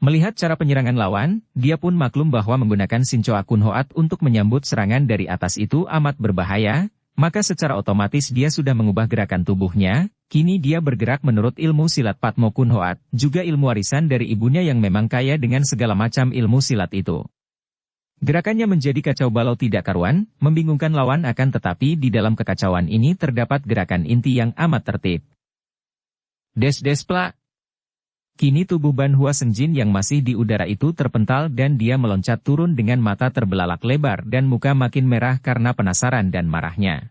Melihat cara penyerangan lawan, dia pun maklum bahwa menggunakan Sincho Akun Hoat untuk menyambut serangan dari atas itu amat berbahaya, maka secara otomatis dia sudah mengubah gerakan tubuhnya. Kini dia bergerak menurut ilmu silat Patmo Kun Hoat, juga ilmu warisan dari ibunya yang memang kaya dengan segala macam ilmu silat itu. Gerakannya menjadi kacau balau tidak karuan, membingungkan lawan akan tetapi di dalam kekacauan ini terdapat gerakan inti yang amat tertib. Des-des-plak. Kini tubuh Ban Hua Senjin yang masih di udara itu terpental dan dia meloncat turun dengan mata terbelalak lebar dan muka makin merah karena penasaran dan marahnya.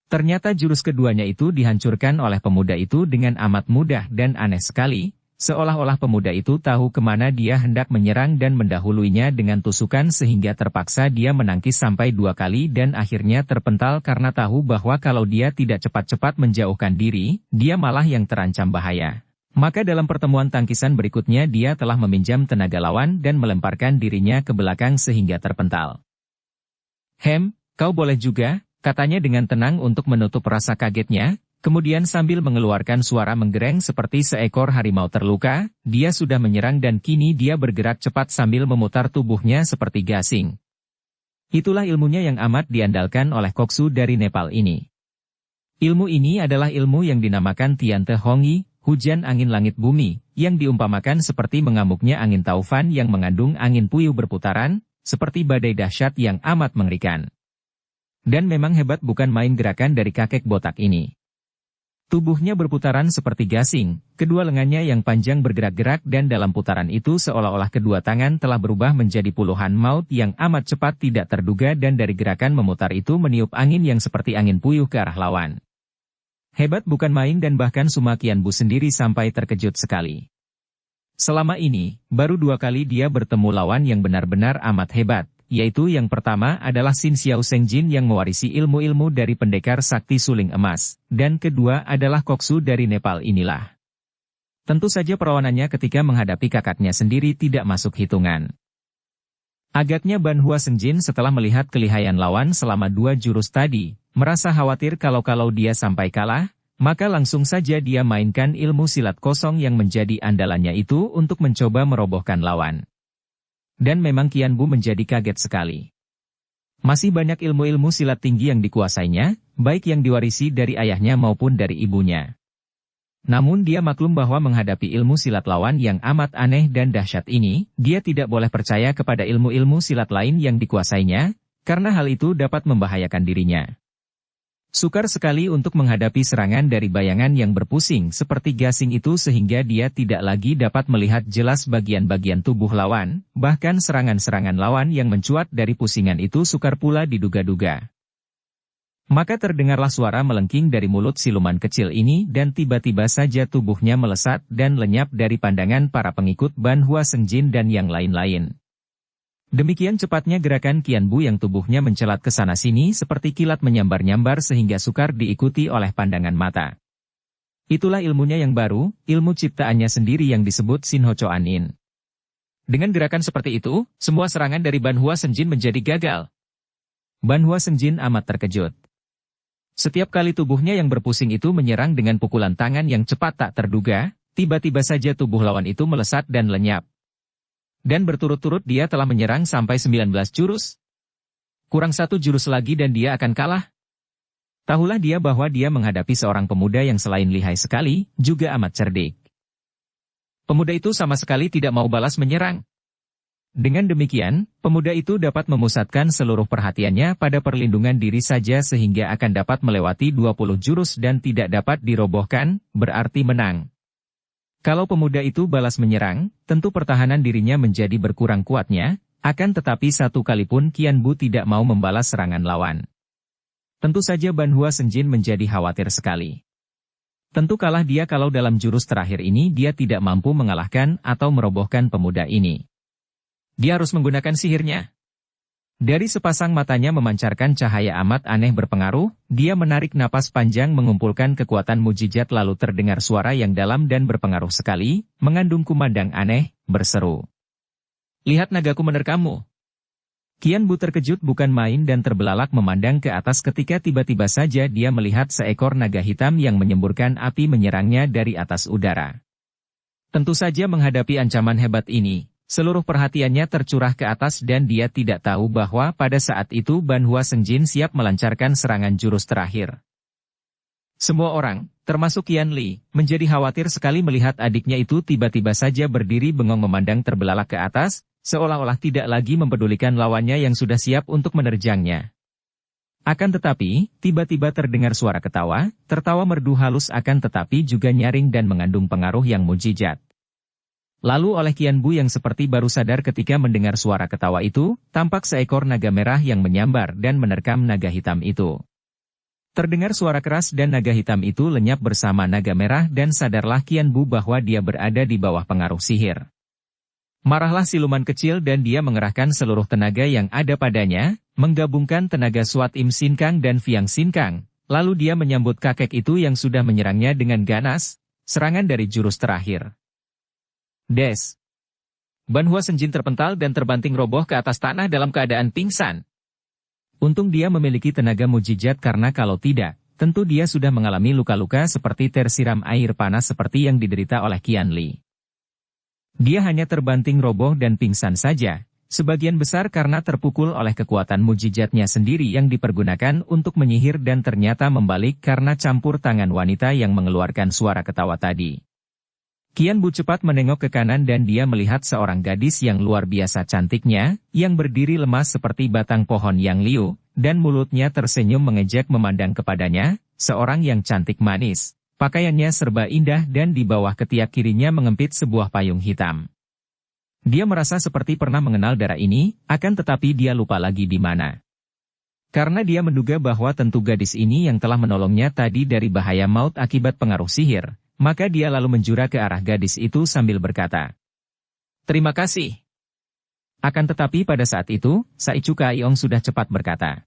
Ternyata jurus keduanya itu dihancurkan oleh pemuda itu dengan amat mudah dan aneh sekali. Seolah-olah pemuda itu tahu kemana dia hendak menyerang dan mendahuluinya dengan tusukan sehingga terpaksa dia menangkis sampai 2 kali dan akhirnya terpental karena tahu bahwa kalau dia tidak cepat-cepat menjauhkan diri, dia malah yang terancam bahaya. Maka dalam pertemuan tangkisan berikutnya dia telah meminjam tenaga lawan dan melemparkan dirinya ke belakang sehingga terpental. Kau boleh juga, katanya dengan tenang untuk menutup rasa kagetnya. Kemudian sambil mengeluarkan suara menggereng seperti seekor harimau terluka, dia sudah menyerang dan kini dia bergerak cepat sambil memutar tubuhnya seperti gasing. Itulah ilmunya yang amat diandalkan oleh Koksu dari Nepal ini. Ilmu ini adalah ilmu yang dinamakan Tian Te Hongi, hujan angin langit bumi, yang diumpamakan seperti mengamuknya angin taufan yang mengandung angin puyuh berputaran, seperti badai dahsyat yang amat mengerikan. Dan memang hebat bukan main gerakan dari kakek botak ini. Tubuhnya berputaran seperti gasing, kedua lengannya yang panjang bergerak-gerak dan dalam putaran itu seolah-olah kedua tangan telah berubah menjadi puluhan maut yang amat cepat tidak terduga dan dari gerakan memutar itu meniup angin yang seperti angin puyuh ke arah lawan. Hebat bukan main dan bahkan Suma Qianbu sendiri sampai terkejut sekali. Selama ini, baru 2 kali dia bertemu lawan yang benar-benar amat hebat. Yaitu yang pertama adalah Xin Xiao Sengjin yang mewarisi ilmu-ilmu dari pendekar sakti suling emas, dan kedua adalah Koksu dari Nepal inilah. Tentu saja perlawanannya ketika menghadapi kakaknya sendiri tidak masuk hitungan. Agaknya Ban Hua Sengjin setelah melihat kelihayan lawan selama 2 jurus tadi, merasa khawatir kalau dia sampai kalah, maka langsung saja dia mainkan ilmu silat kosong yang menjadi andalannya itu untuk mencoba merobohkan lawan. Dan memang Qianbu menjadi kaget sekali. Masih banyak ilmu-ilmu silat tinggi yang dikuasainya, baik yang diwarisi dari ayahnya maupun dari ibunya. Namun dia maklum bahwa menghadapi ilmu silat lawan yang amat aneh dan dahsyat ini, dia tidak boleh percaya kepada ilmu-ilmu silat lain yang dikuasainya, karena hal itu dapat membahayakan dirinya. Sukar sekali untuk menghadapi serangan dari bayangan yang berpusing seperti gasing itu sehingga dia tidak lagi dapat melihat jelas bagian-bagian tubuh lawan, bahkan serangan-serangan lawan yang mencuat dari pusingan itu sukar pula diduga-duga. Maka terdengarlah suara melengking dari mulut siluman kecil ini dan tiba-tiba saja tubuhnya melesat dan lenyap dari pandangan para pengikut Ban Hua Sengjin dan yang lain-lain. Demikian cepatnya gerakan Qianbu yang tubuhnya mencelat ke sana-sini seperti kilat menyambar-nyambar sehingga sukar diikuti oleh pandangan mata. Itulah ilmunya yang baru, ilmu ciptaannya sendiri yang disebut Sin Ho Choan In. Dengan gerakan seperti itu, semua serangan dari Ban Hua Sengjin menjadi gagal. Ban Hua Sengjin amat terkejut. Setiap kali tubuhnya yang berpusing itu menyerang dengan pukulan tangan yang cepat tak terduga, tiba-tiba saja tubuh lawan itu melesat dan lenyap. Dan berturut-turut dia telah menyerang sampai 19 jurus. Kurang 1 jurus lagi dan dia akan kalah. Tahulah dia bahwa dia menghadapi seorang pemuda yang selain lihai sekali, juga amat cerdik. Pemuda itu sama sekali tidak mau balas menyerang. Dengan demikian, pemuda itu dapat memusatkan seluruh perhatiannya pada perlindungan diri saja sehingga akan dapat melewati 20 jurus dan tidak dapat dirobohkan, berarti menang. Kalau pemuda itu balas menyerang, tentu pertahanan dirinya menjadi berkurang kuatnya, akan tetapi satu kali pun Qianbu tidak mau membalas serangan lawan. Tentu saja Ban Hua Sengjin menjadi khawatir sekali. Tentu kalah dia kalau dalam jurus terakhir ini dia tidak mampu mengalahkan atau merobohkan pemuda ini. Dia harus menggunakan sihirnya. Dari sepasang matanya memancarkan cahaya amat aneh berpengaruh, dia menarik napas panjang mengumpulkan kekuatan mujizat lalu terdengar suara yang dalam dan berpengaruh sekali, mengandung kumandang aneh, berseru. Lihat nagaku menerkammu. Qianbu terkejut bukan main dan terbelalak memandang ke atas ketika tiba-tiba saja dia melihat seekor naga hitam yang menyemburkan api menyerangnya dari atas udara. Tentu saja menghadapi ancaman hebat ini, seluruh perhatiannya tercurah ke atas dan dia tidak tahu bahwa pada saat itu Ban Hua Sengjin siap melancarkan serangan jurus terakhir. Semua orang, termasuk Qian Li, menjadi khawatir sekali melihat adiknya itu tiba-tiba saja berdiri bengong memandang terbelalak ke atas, seolah-olah tidak lagi mempedulikan lawannya yang sudah siap untuk menerjangnya. Akan tetapi, tiba-tiba terdengar suara ketawa, tertawa merdu halus akan tetapi juga nyaring dan mengandung pengaruh yang mujizat. Lalu oleh Qianbu yang seperti baru sadar ketika mendengar suara ketawa itu, tampak seekor naga merah yang menyambar dan menerkam naga hitam itu. Terdengar suara keras dan naga hitam itu lenyap bersama naga merah dan sadarlah Qianbu bahwa dia berada di bawah pengaruh sihir. Marahlah siluman kecil dan dia mengerahkan seluruh tenaga yang ada padanya, menggabungkan tenaga Swat Im Sinkang dan Fiang Sinkang, lalu dia menyambut kakek itu yang sudah menyerangnya dengan ganas, serangan dari jurus terakhir. Des. Ban Hua Sengjin terpental dan terbanting roboh ke atas tanah dalam keadaan pingsan. Untung dia memiliki tenaga mujizat karena kalau tidak, tentu dia sudah mengalami luka-luka seperti tersiram air panas seperti yang diderita oleh Qianli. Dia hanya terbanting roboh dan pingsan saja, sebagian besar karena terpukul oleh kekuatan mujizatnya sendiri yang dipergunakan untuk menyihir dan ternyata membalik karena campur tangan wanita yang mengeluarkan suara ketawa tadi. Qian Bu cepat menengok ke kanan dan dia melihat seorang gadis yang luar biasa cantiknya, yang berdiri lemas seperti batang pohon yang liu, dan mulutnya tersenyum mengejek memandang kepadanya, seorang yang cantik manis. Pakaiannya serba indah dan di bawah ketiak kirinya mengempit sebuah payung hitam. Dia merasa seperti pernah mengenal darah ini, akan tetapi dia lupa lagi di mana. Karena dia menduga bahwa tentu gadis ini yang telah menolongnya tadi dari bahaya maut akibat pengaruh sihir, maka dia lalu menjura ke arah gadis itu sambil berkata, "Terima kasih." Akan tetapi pada saat itu, Sai Chu Kaiong sudah cepat berkata,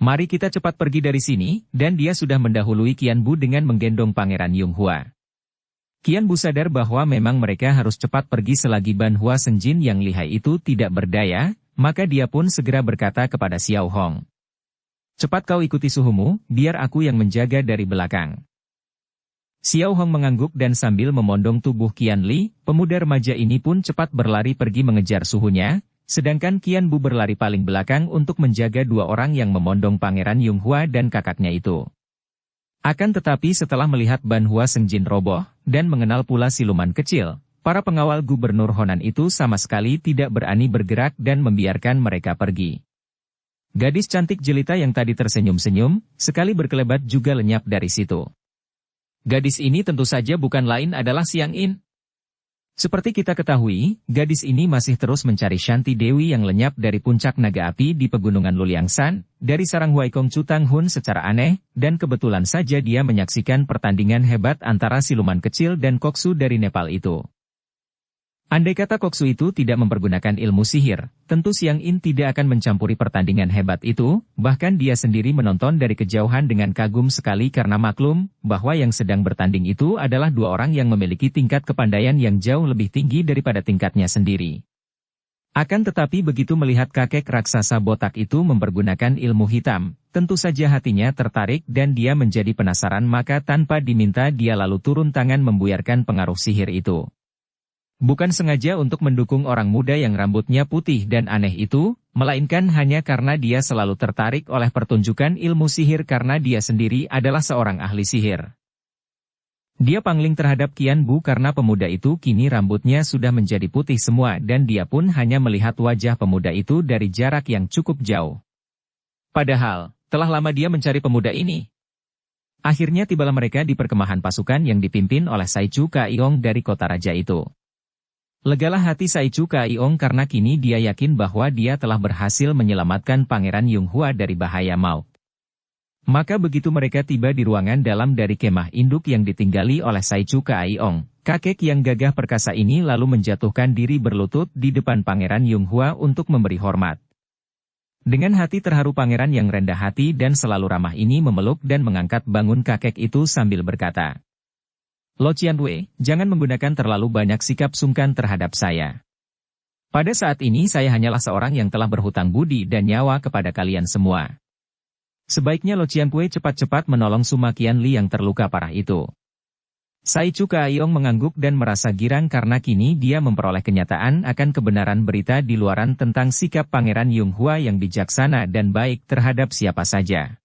"Mari kita cepat pergi dari sini," dan dia sudah mendahului Qian Bu dengan menggendong Pangeran Yonghua. Qian Bu sadar bahwa memang mereka harus cepat pergi selagi Ban Hua Senjin yang lihai itu tidak berdaya, maka dia pun segera berkata kepada Xiao Hong, "Cepat kau ikuti suhumu, biar aku yang menjaga dari belakang." Xiao Hong mengangguk dan sambil memondong tubuh Qianli, pemuda remaja ini pun cepat berlari pergi mengejar suhunya, sedangkan Qian Bu berlari paling belakang untuk menjaga dua orang yang memondong Pangeran Yonghua dan kakaknya itu. Akan tetapi setelah melihat Ban Hua Senjin roboh, dan mengenal pula siluman kecil, para pengawal Gubernur Honan itu sama sekali tidak berani bergerak dan membiarkan mereka pergi. Gadis cantik jelita yang tadi tersenyum-senyum, sekali berkelebat juga lenyap dari situ. Gadis ini tentu saja bukan lain adalah Xiang In. Seperti kita ketahui, gadis ini masih terus mencari Shanti Dewi yang lenyap dari puncak naga api di pegunungan Luliangsan, dari sarang Huaikong Cutang Hun secara aneh, dan kebetulan saja dia menyaksikan pertandingan hebat antara siluman kecil dan Koksu dari Nepal itu. Andai kata Koksu itu tidak mempergunakan ilmu sihir, tentu Xiang In tidak akan mencampuri pertandingan hebat itu, bahkan dia sendiri menonton dari kejauhan dengan kagum sekali karena maklum, bahwa yang sedang bertanding itu adalah dua orang yang memiliki tingkat kepandaian yang jauh lebih tinggi daripada tingkatnya sendiri. Akan tetapi begitu melihat kakek raksasa botak itu mempergunakan ilmu hitam, tentu saja hatinya tertarik dan dia menjadi penasaran maka tanpa diminta dia lalu turun tangan membuyarkan pengaruh sihir itu. Bukan sengaja untuk mendukung orang muda yang rambutnya putih dan aneh itu, melainkan hanya karena dia selalu tertarik oleh pertunjukan ilmu sihir karena dia sendiri adalah seorang ahli sihir. Dia pangling terhadap Qian Bu karena pemuda itu kini rambutnya sudah menjadi putih semua dan dia pun hanya melihat wajah pemuda itu dari jarak yang cukup jauh. Padahal, telah lama dia mencari pemuda ini. Akhirnya tibalah mereka di perkemahan pasukan yang dipimpin oleh Sai Chu Kaiong dari kota raja itu. Legalah hati Sai Chu Kaiong karena kini dia yakin bahwa dia telah berhasil menyelamatkan Pangeran Yonghua dari bahaya maut. Maka begitu mereka tiba di ruangan dalam dari kemah induk yang ditinggali oleh Sai Chu Kaiong, kakek yang gagah perkasa ini lalu menjatuhkan diri berlutut di depan Pangeran Yonghua untuk memberi hormat. Dengan hati terharu pangeran yang rendah hati dan selalu ramah ini memeluk dan mengangkat bangun kakek itu sambil berkata, "Lo Qianwei, jangan menggunakan terlalu banyak sikap sungkan terhadap saya. Pada saat ini saya hanyalah seorang yang telah berhutang budi dan nyawa kepada kalian semua. Sebaiknya Lo Qianwei cepat-cepat menolong Suma Qianli yang terluka parah itu." Sai Chu Kaiong mengangguk dan merasa girang karena kini dia memperoleh kenyataan akan kebenaran berita di luaran tentang sikap Pangeran Yonghua yang bijaksana dan baik terhadap siapa saja.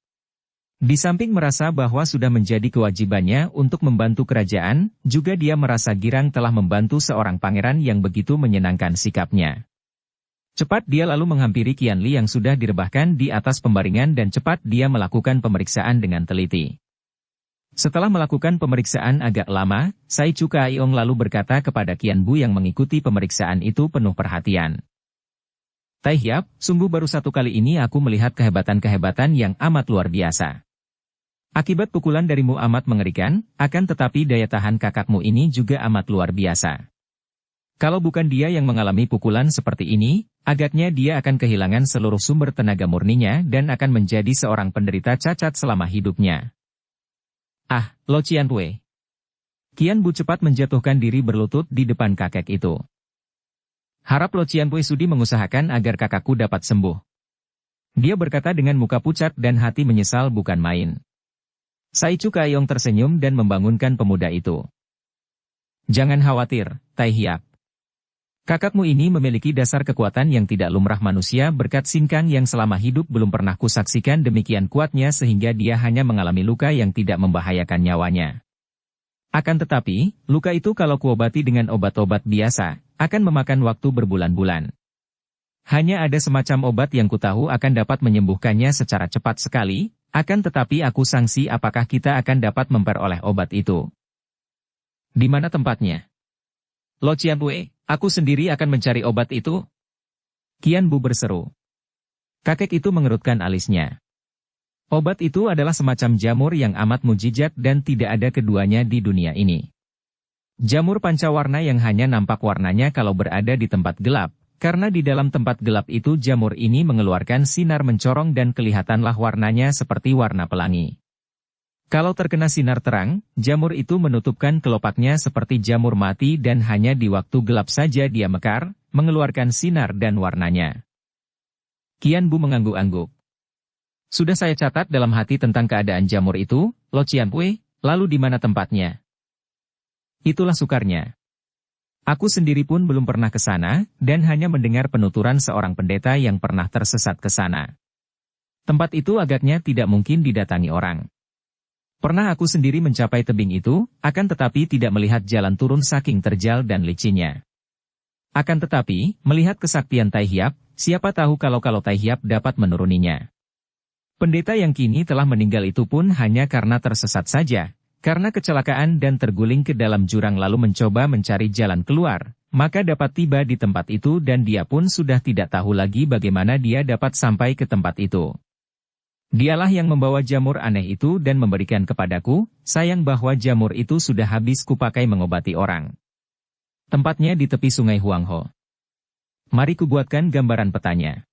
Di samping merasa bahwa sudah menjadi kewajibannya untuk membantu kerajaan, juga dia merasa girang telah membantu seorang pangeran yang begitu menyenangkan sikapnya. Cepat dia lalu menghampiri Qianli yang sudah direbahkan di atas pembaringan dan cepat dia melakukan pemeriksaan dengan teliti. Setelah melakukan pemeriksaan agak lama, Sai Chu Kaiong lalu berkata kepada Qian Bu yang mengikuti pemeriksaan itu penuh perhatian. "Tai Hiap, sungguh baru satu kali ini aku melihat kehebatan-kehebatan yang amat luar biasa. Akibat pukulan darimu amat mengerikan, akan tetapi daya tahan kakakmu ini juga amat luar biasa. Kalau bukan dia yang mengalami pukulan seperti ini, agaknya dia akan kehilangan seluruh sumber tenaga murninya dan akan menjadi seorang penderita cacat selama hidupnya." "Ah, Lo Qianwei." Qian Bu cepat menjatuhkan diri berlutut di depan kakek itu. "Harap Lo Qianwei sudi mengusahakan agar kakakku dapat sembuh." Dia berkata dengan muka pucat dan hati menyesal bukan main. Sai Chu Kaiyong tersenyum dan membangunkan pemuda itu. Jangan khawatir, Tai Hiap. Kakakmu ini memiliki dasar kekuatan yang tidak lumrah manusia berkat Sinkang yang selama hidup belum pernah kusaksikan demikian kuatnya sehingga dia hanya mengalami luka yang tidak membahayakan nyawanya. Akan tetapi, luka itu kalau kuobati dengan obat-obat biasa, akan memakan waktu berbulan-bulan. Hanya ada semacam obat yang kutahu akan dapat menyembuhkannya secara cepat sekali, akan tetapi aku sangsi apakah kita akan dapat memperoleh obat itu. Di mana tempatnya? Lo Qianbue, aku sendiri akan mencari obat itu. Qian Bu berseru. Kakek itu mengerutkan alisnya. Obat itu adalah semacam jamur yang amat mujizat dan tidak ada keduanya di dunia ini. Jamur pancawarna yang hanya nampak warnanya kalau berada di tempat gelap, karena di dalam tempat gelap itu jamur ini mengeluarkan sinar mencorong dan kelihatanlah warnanya seperti warna pelangi. Kalau terkena sinar terang, jamur itu menutupkan kelopaknya seperti jamur mati dan hanya di waktu gelap saja dia mekar, mengeluarkan sinar dan warnanya. Qian Bu mengangguk-angguk. Sudah saya catat dalam hati tentang keadaan jamur itu, Lo Qianbue, lalu di mana tempatnya? Itulah sukarnya. Aku sendiri pun belum pernah ke sana, dan hanya mendengar penuturan seorang pendeta yang pernah tersesat ke sana. Tempat itu agaknya tidak mungkin didatangi orang. Pernah aku sendiri mencapai tebing itu, akan tetapi tidak melihat jalan turun saking terjal dan licinnya. Akan tetapi, melihat kesaktian Tai Hiap, siapa tahu kalau Tai Hiap dapat menuruninya. Pendeta yang kini telah meninggal itu pun hanya karena tersesat saja. Karena kecelakaan dan terguling ke dalam jurang lalu mencoba mencari jalan keluar, maka dapat tiba di tempat itu dan dia pun sudah tidak tahu lagi bagaimana dia dapat sampai ke tempat itu. Dialah yang membawa jamur aneh itu dan memberikan kepadaku, sayang bahwa jamur itu sudah habis kupakai mengobati orang. Tempatnya di tepi sungai Huangho. Mari kubuatkan gambaran petanya.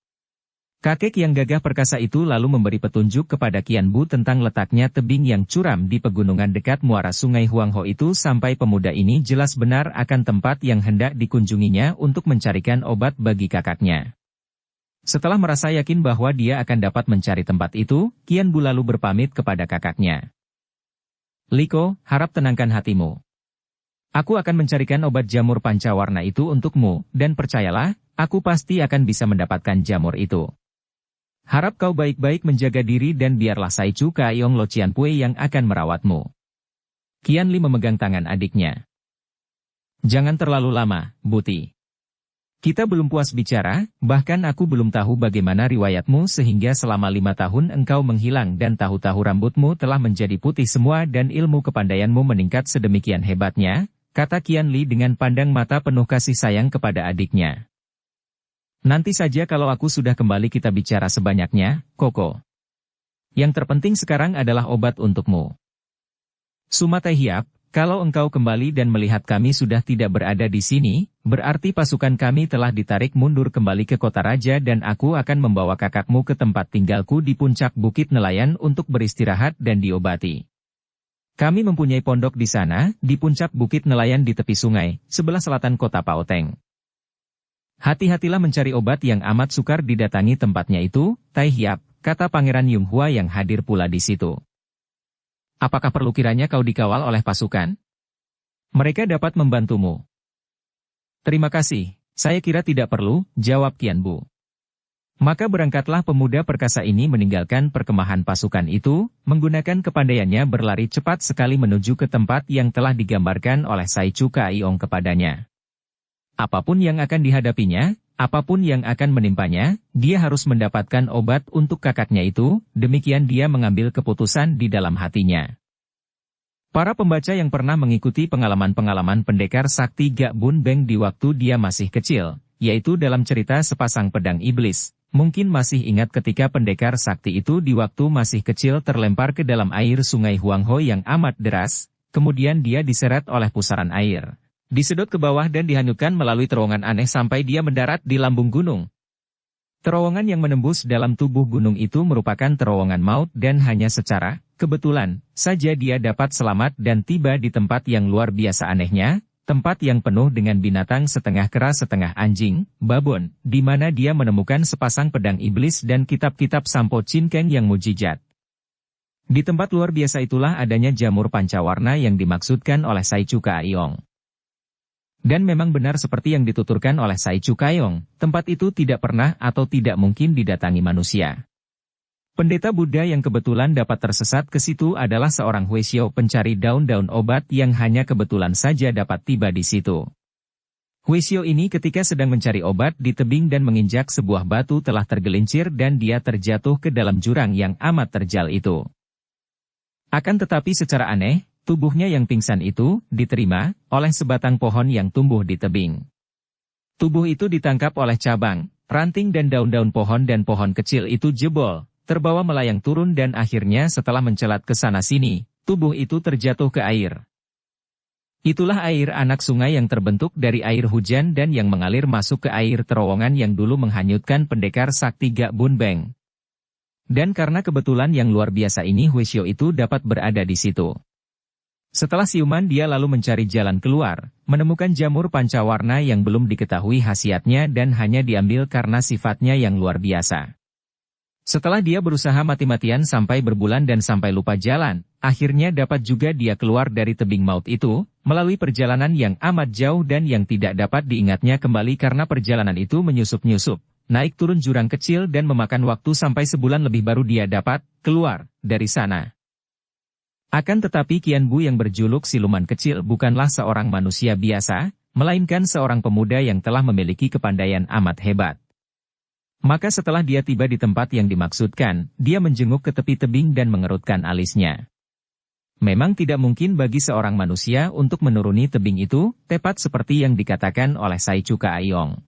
Kakek yang gagah perkasa itu lalu memberi petunjuk kepada Qian Bu tentang letaknya tebing yang curam di pegunungan dekat muara sungai Huangho itu sampai pemuda ini jelas benar akan tempat yang hendak dikunjunginya untuk mencarikan obat bagi kakaknya. Setelah merasa yakin bahwa dia akan dapat mencari tempat itu, Qian Bu lalu berpamit kepada kakaknya. Liko, harap tenangkan hatimu. Aku akan mencarikan obat jamur pancawarna itu untukmu, dan percayalah, aku pasti akan bisa mendapatkan jamur itu. Harap kau baik-baik menjaga diri dan biarlah Sai Chu Kaiyong Lo Qianbue yang akan merawatmu. Qian Li memegang tangan adiknya. Jangan terlalu lama, Buti. Kita belum puas bicara, bahkan aku belum tahu bagaimana riwayatmu sehingga selama 5 tahun engkau menghilang dan tahu-tahu rambutmu telah menjadi putih semua dan ilmu kepandaianmu meningkat sedemikian hebatnya, kata Qian Li dengan pandang mata penuh kasih sayang kepada adiknya. Nanti saja kalau aku sudah kembali kita bicara sebanyaknya, Koko. Yang terpenting sekarang adalah obat untukmu. Suma Tai Hiap, kalau engkau kembali dan melihat kami sudah tidak berada di sini, berarti pasukan kami telah ditarik mundur kembali ke kota raja dan aku akan membawa kakakmu ke tempat tinggalku di puncak Bukit Nelayan untuk beristirahat dan diobati. Kami mempunyai pondok di sana, di puncak Bukit Nelayan di tepi sungai, sebelah selatan kota Paoteng. Hati-hatilah mencari obat yang amat sukar didatangi tempatnya itu, Tai Hiap, kata Pangeran Yunghua yang hadir pula di situ. Apakah perlu kiranya kau dikawal oleh pasukan? Mereka dapat membantumu. Terima kasih, saya kira tidak perlu, jawab Qian Bu. Maka berangkatlah pemuda perkasa ini meninggalkan perkemahan pasukan itu, menggunakan kepandaiannya berlari cepat sekali menuju ke tempat yang telah digambarkan oleh Sai Chu Kaiyong kepadanya. Apapun yang akan dihadapinya, apapun yang akan menimpanya, dia harus mendapatkan obat untuk kakaknya itu, demikian dia mengambil keputusan di dalam hatinya. Para pembaca yang pernah mengikuti pengalaman-pengalaman pendekar sakti Gak Bun Beng di waktu dia masih kecil, yaitu dalam cerita Sepasang Pedang Iblis, mungkin masih ingat ketika pendekar sakti itu di waktu masih kecil terlempar ke dalam air sungai Huangho yang amat deras, kemudian dia diseret oleh pusaran air. Disedot ke bawah dan dihanyutkan melalui terowongan aneh sampai dia mendarat di lambung gunung. Terowongan yang menembus dalam tubuh gunung itu merupakan terowongan maut dan hanya secara kebetulan saja dia dapat selamat dan tiba di tempat yang luar biasa anehnya, tempat yang penuh dengan binatang setengah kera setengah anjing, babon, di mana dia menemukan sepasang pedang iblis dan kitab-kitab Sampo Chinkeng yang mujizat. Di tempat luar biasa itulah adanya jamur pancawarna yang dimaksudkan oleh Sai Chu Kaiyong. Dan memang benar seperti yang dituturkan oleh Sai Chu Kaiyong, tempat itu tidak pernah atau tidak mungkin didatangi manusia. Pendeta Buddha yang kebetulan dapat tersesat ke situ adalah seorang Huishyo pencari daun-daun obat yang hanya kebetulan saja dapat tiba di situ. Huishyo ini ketika sedang mencari obat di tebing dan menginjak sebuah batu telah tergelincir dan dia terjatuh ke dalam jurang yang amat terjal itu. Akan tetapi secara aneh, tubuhnya yang pingsan itu diterima oleh sebatang pohon yang tumbuh di tebing. Tubuh itu ditangkap oleh cabang, ranting dan daun-daun pohon dan pohon kecil itu jebol, terbawa melayang turun dan akhirnya setelah mencelat ke sana-sini, tubuh itu terjatuh ke air. Itulah air anak sungai yang terbentuk dari air hujan dan yang mengalir masuk ke air terowongan yang dulu menghanyutkan pendekar sakti Gak Bun Beng. Dan karena kebetulan yang luar biasa ini Huishyo itu dapat berada di situ. Setelah siuman dia lalu mencari jalan keluar, menemukan jamur pancawarna yang belum diketahui khasiatnya dan hanya diambil karena sifatnya yang luar biasa. Setelah dia berusaha mati-matian sampai berbulan dan sampai lupa jalan, akhirnya dapat juga dia keluar dari tebing maut itu, melalui perjalanan yang amat jauh dan yang tidak dapat diingatnya kembali karena perjalanan itu menyusup-nyusup, naik turun jurang kecil dan memakan waktu sampai sebulan lebih baru dia dapat keluar dari sana. Akan tetapi Qian Bu yang berjuluk siluman kecil bukanlah seorang manusia biasa, melainkan seorang pemuda yang telah memiliki kepandaian amat hebat. Maka setelah dia tiba di tempat yang dimaksudkan, dia menjenguk ke tepi tebing dan mengerutkan alisnya. Memang tidak mungkin bagi seorang manusia untuk menuruni tebing itu, tepat seperti yang dikatakan oleh Sai Chu Kaiyong.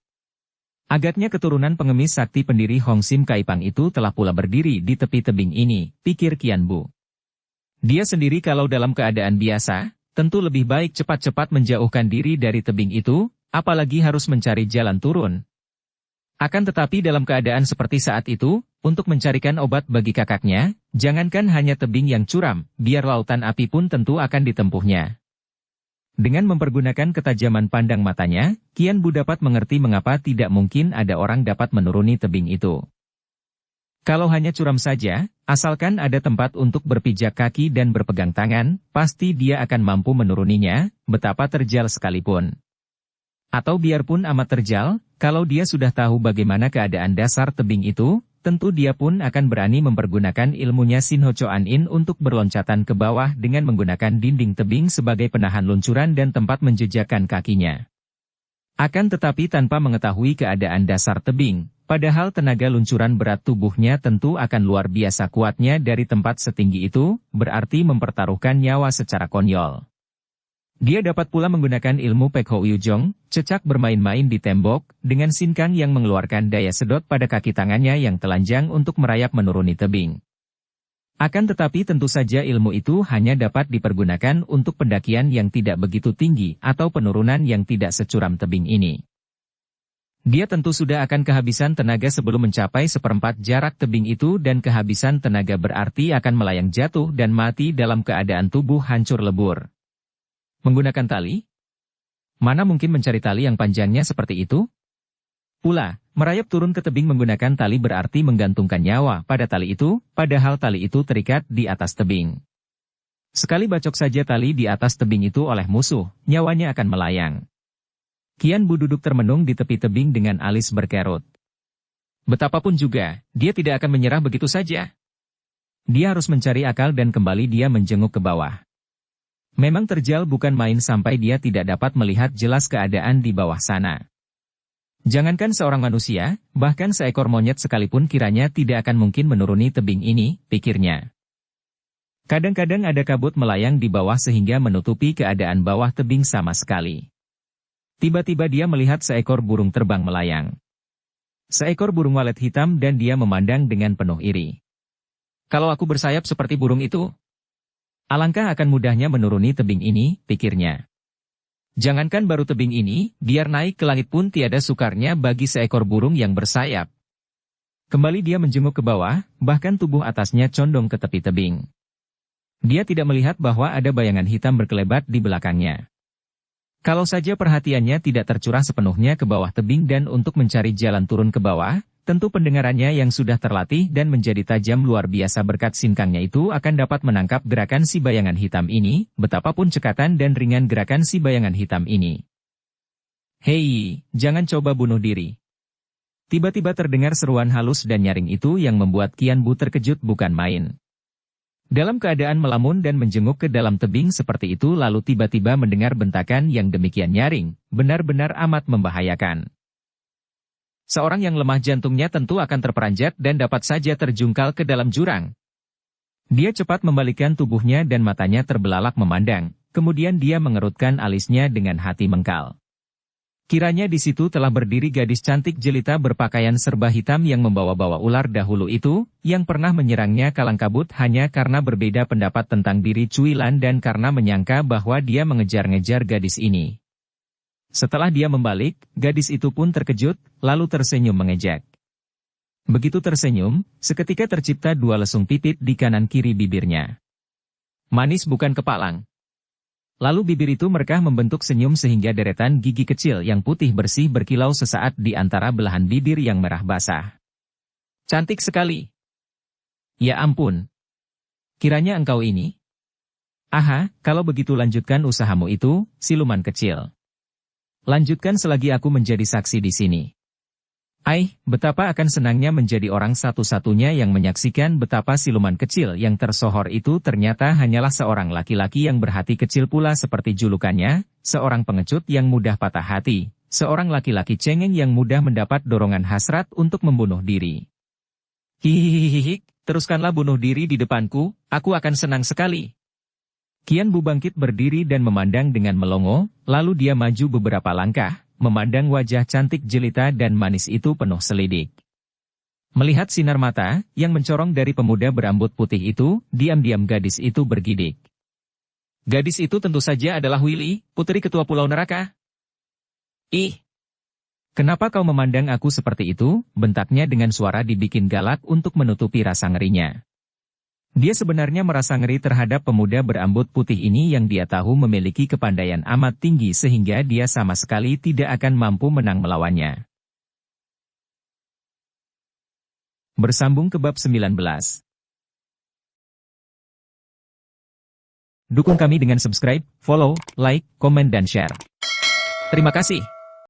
Agaknya keturunan pengemis sakti pendiri Hong Sim Kaipang itu telah pula berdiri di tepi tebing ini, pikir Qian Bu. Dia sendiri kalau dalam keadaan biasa, tentu lebih baik cepat-cepat menjauhkan diri dari tebing itu, apalagi harus mencari jalan turun. Akan tetapi dalam keadaan seperti saat itu, untuk mencarikan obat bagi kakaknya, jangankan hanya tebing yang curam, biar lautan api pun tentu akan ditempuhnya. Dengan mempergunakan ketajaman pandang matanya, Qian Bu dapat mengerti mengapa tidak mungkin ada orang dapat menuruni tebing itu. Kalau hanya curam saja, asalkan ada tempat untuk berpijak kaki dan berpegang tangan, pasti dia akan mampu menuruninya, betapa terjal sekalipun. Atau biarpun amat terjal, kalau dia sudah tahu bagaimana keadaan dasar tebing itu, tentu dia pun akan berani mempergunakan ilmunya Sin Ho Choan In untuk berloncatan ke bawah dengan menggunakan dinding tebing sebagai penahan luncuran dan tempat menjejakkan kakinya. Akan tetapi tanpa mengetahui keadaan dasar tebing, padahal tenaga luncuran berat tubuhnya tentu akan luar biasa kuatnya dari tempat setinggi itu, berarti mempertaruhkan nyawa secara konyol. Dia dapat pula menggunakan ilmu Pek Ho Yu Jong, cecak bermain-main di tembok, dengan Sin Kang yang mengeluarkan daya sedot pada kaki tangannya yang telanjang untuk merayap menuruni tebing. Akan tetapi tentu saja ilmu itu hanya dapat dipergunakan untuk pendakian yang tidak begitu tinggi atau penurunan yang tidak securam tebing ini. Dia tentu sudah akan kehabisan tenaga sebelum mencapai seperempat jarak tebing itu dan kehabisan tenaga berarti akan melayang jatuh dan mati dalam keadaan tubuh hancur lebur. Menggunakan tali? Mana mungkin mencari tali yang panjangnya seperti itu? Pula, merayap turun ke tebing menggunakan tali berarti menggantungkan nyawa pada tali itu, padahal tali itu terikat di atas tebing. Sekali bacok saja tali di atas tebing itu oleh musuh, nyawanya akan melayang. Qian Bu duduk termenung di tepi tebing dengan alis berkerut. Betapapun juga, dia tidak akan menyerah begitu saja. Dia harus mencari akal dan kembali dia menjenguk ke bawah. Memang terjal bukan main sampai dia tidak dapat melihat jelas keadaan di bawah sana. Jangankan seorang manusia, bahkan seekor monyet sekalipun kiranya tidak akan mungkin menuruni tebing ini, pikirnya. Kadang-kadang ada kabut melayang di bawah sehingga menutupi keadaan bawah tebing sama sekali. Tiba-tiba dia melihat seekor burung terbang melayang. Seekor burung walet hitam dan dia memandang dengan penuh iri. Kalau aku bersayap seperti burung itu, alangkah akan mudahnya menuruni tebing ini, pikirnya. Jangankan baru tebing ini, biar naik ke langit pun tiada sukarnya bagi seekor burung yang bersayap. Kembali dia menjenguk ke bawah, bahkan tubuh atasnya condong ke tepi tebing. Dia tidak melihat bahwa ada bayangan hitam berkelebat di belakangnya. Kalau saja perhatiannya tidak tercurah sepenuhnya ke bawah tebing dan untuk mencari jalan turun ke bawah, tentu pendengarannya yang sudah terlatih dan menjadi tajam luar biasa berkat sinkangnya itu akan dapat menangkap gerakan si bayangan hitam ini, betapapun cekatan dan ringan gerakan si bayangan hitam ini. Hei, jangan coba bunuh diri. Tiba-tiba terdengar seruan halus dan nyaring itu yang membuat Qian Bu terkejut bukan main. Dalam keadaan melamun dan menjenguk ke dalam tebing seperti itu lalu tiba-tiba mendengar bentakan yang demikian nyaring, benar-benar amat membahayakan. Seorang yang lemah jantungnya tentu akan terperanjat dan dapat saja terjungkal ke dalam jurang. Dia cepat membalikkan tubuhnya dan matanya terbelalak memandang, kemudian dia mengerutkan alisnya dengan hati mengkal. Kiranya di situ telah berdiri gadis cantik jelita berpakaian serba hitam yang membawa-bawa ular dahulu itu, yang pernah menyerangnya kalang kabut hanya karena berbeda pendapat tentang diri Cuilan dan karena menyangka bahwa dia mengejar-ngejar gadis ini. Setelah dia membalik, gadis itu pun terkejut, lalu tersenyum mengejek. Begitu tersenyum, seketika tercipta dua lesung pipit di kanan kiri bibirnya. Manis bukan kepalang. Lalu bibir itu merkah membentuk senyum sehingga deretan gigi kecil yang putih bersih berkilau sesaat di antara belahan bibir yang merah basah. Cantik sekali. Ya ampun. Kiranya engkau ini? Aha, kalau begitu lanjutkan usahamu itu, siluman kecil. Lanjutkan selagi aku menjadi saksi di sini. Betapa akan senangnya menjadi orang satu-satunya yang menyaksikan betapa siluman kecil yang tersohor itu ternyata hanyalah seorang laki-laki yang berhati kecil pula seperti julukannya, seorang pengecut yang mudah patah hati, seorang laki-laki cengeng yang mudah mendapat dorongan hasrat untuk membunuh diri. Hihihihi, teruskanlah bunuh diri di depanku, aku akan senang sekali. Qian Bu bangkit berdiri dan memandang dengan melongo, lalu dia maju beberapa langkah, memandang wajah cantik jelita dan manis itu penuh selidik. Melihat sinar mata, yang mencorong dari pemuda berambut putih itu, diam-diam gadis itu bergidik. Gadis itu tentu saja adalah Willy, putri ketua Pulau Neraka. Kenapa kau memandang aku seperti itu? Bentaknya dengan suara dibikin galak untuk menutupi rasa ngerinya. Dia sebenarnya merasa ngeri terhadap pemuda berambut putih ini yang dia tahu memiliki kepandaian amat tinggi sehingga dia sama sekali tidak akan mampu menang melawannya. Bersambung ke bab 19. Dukung kami dengan subscribe, follow, like, komen dan share. Terima kasih.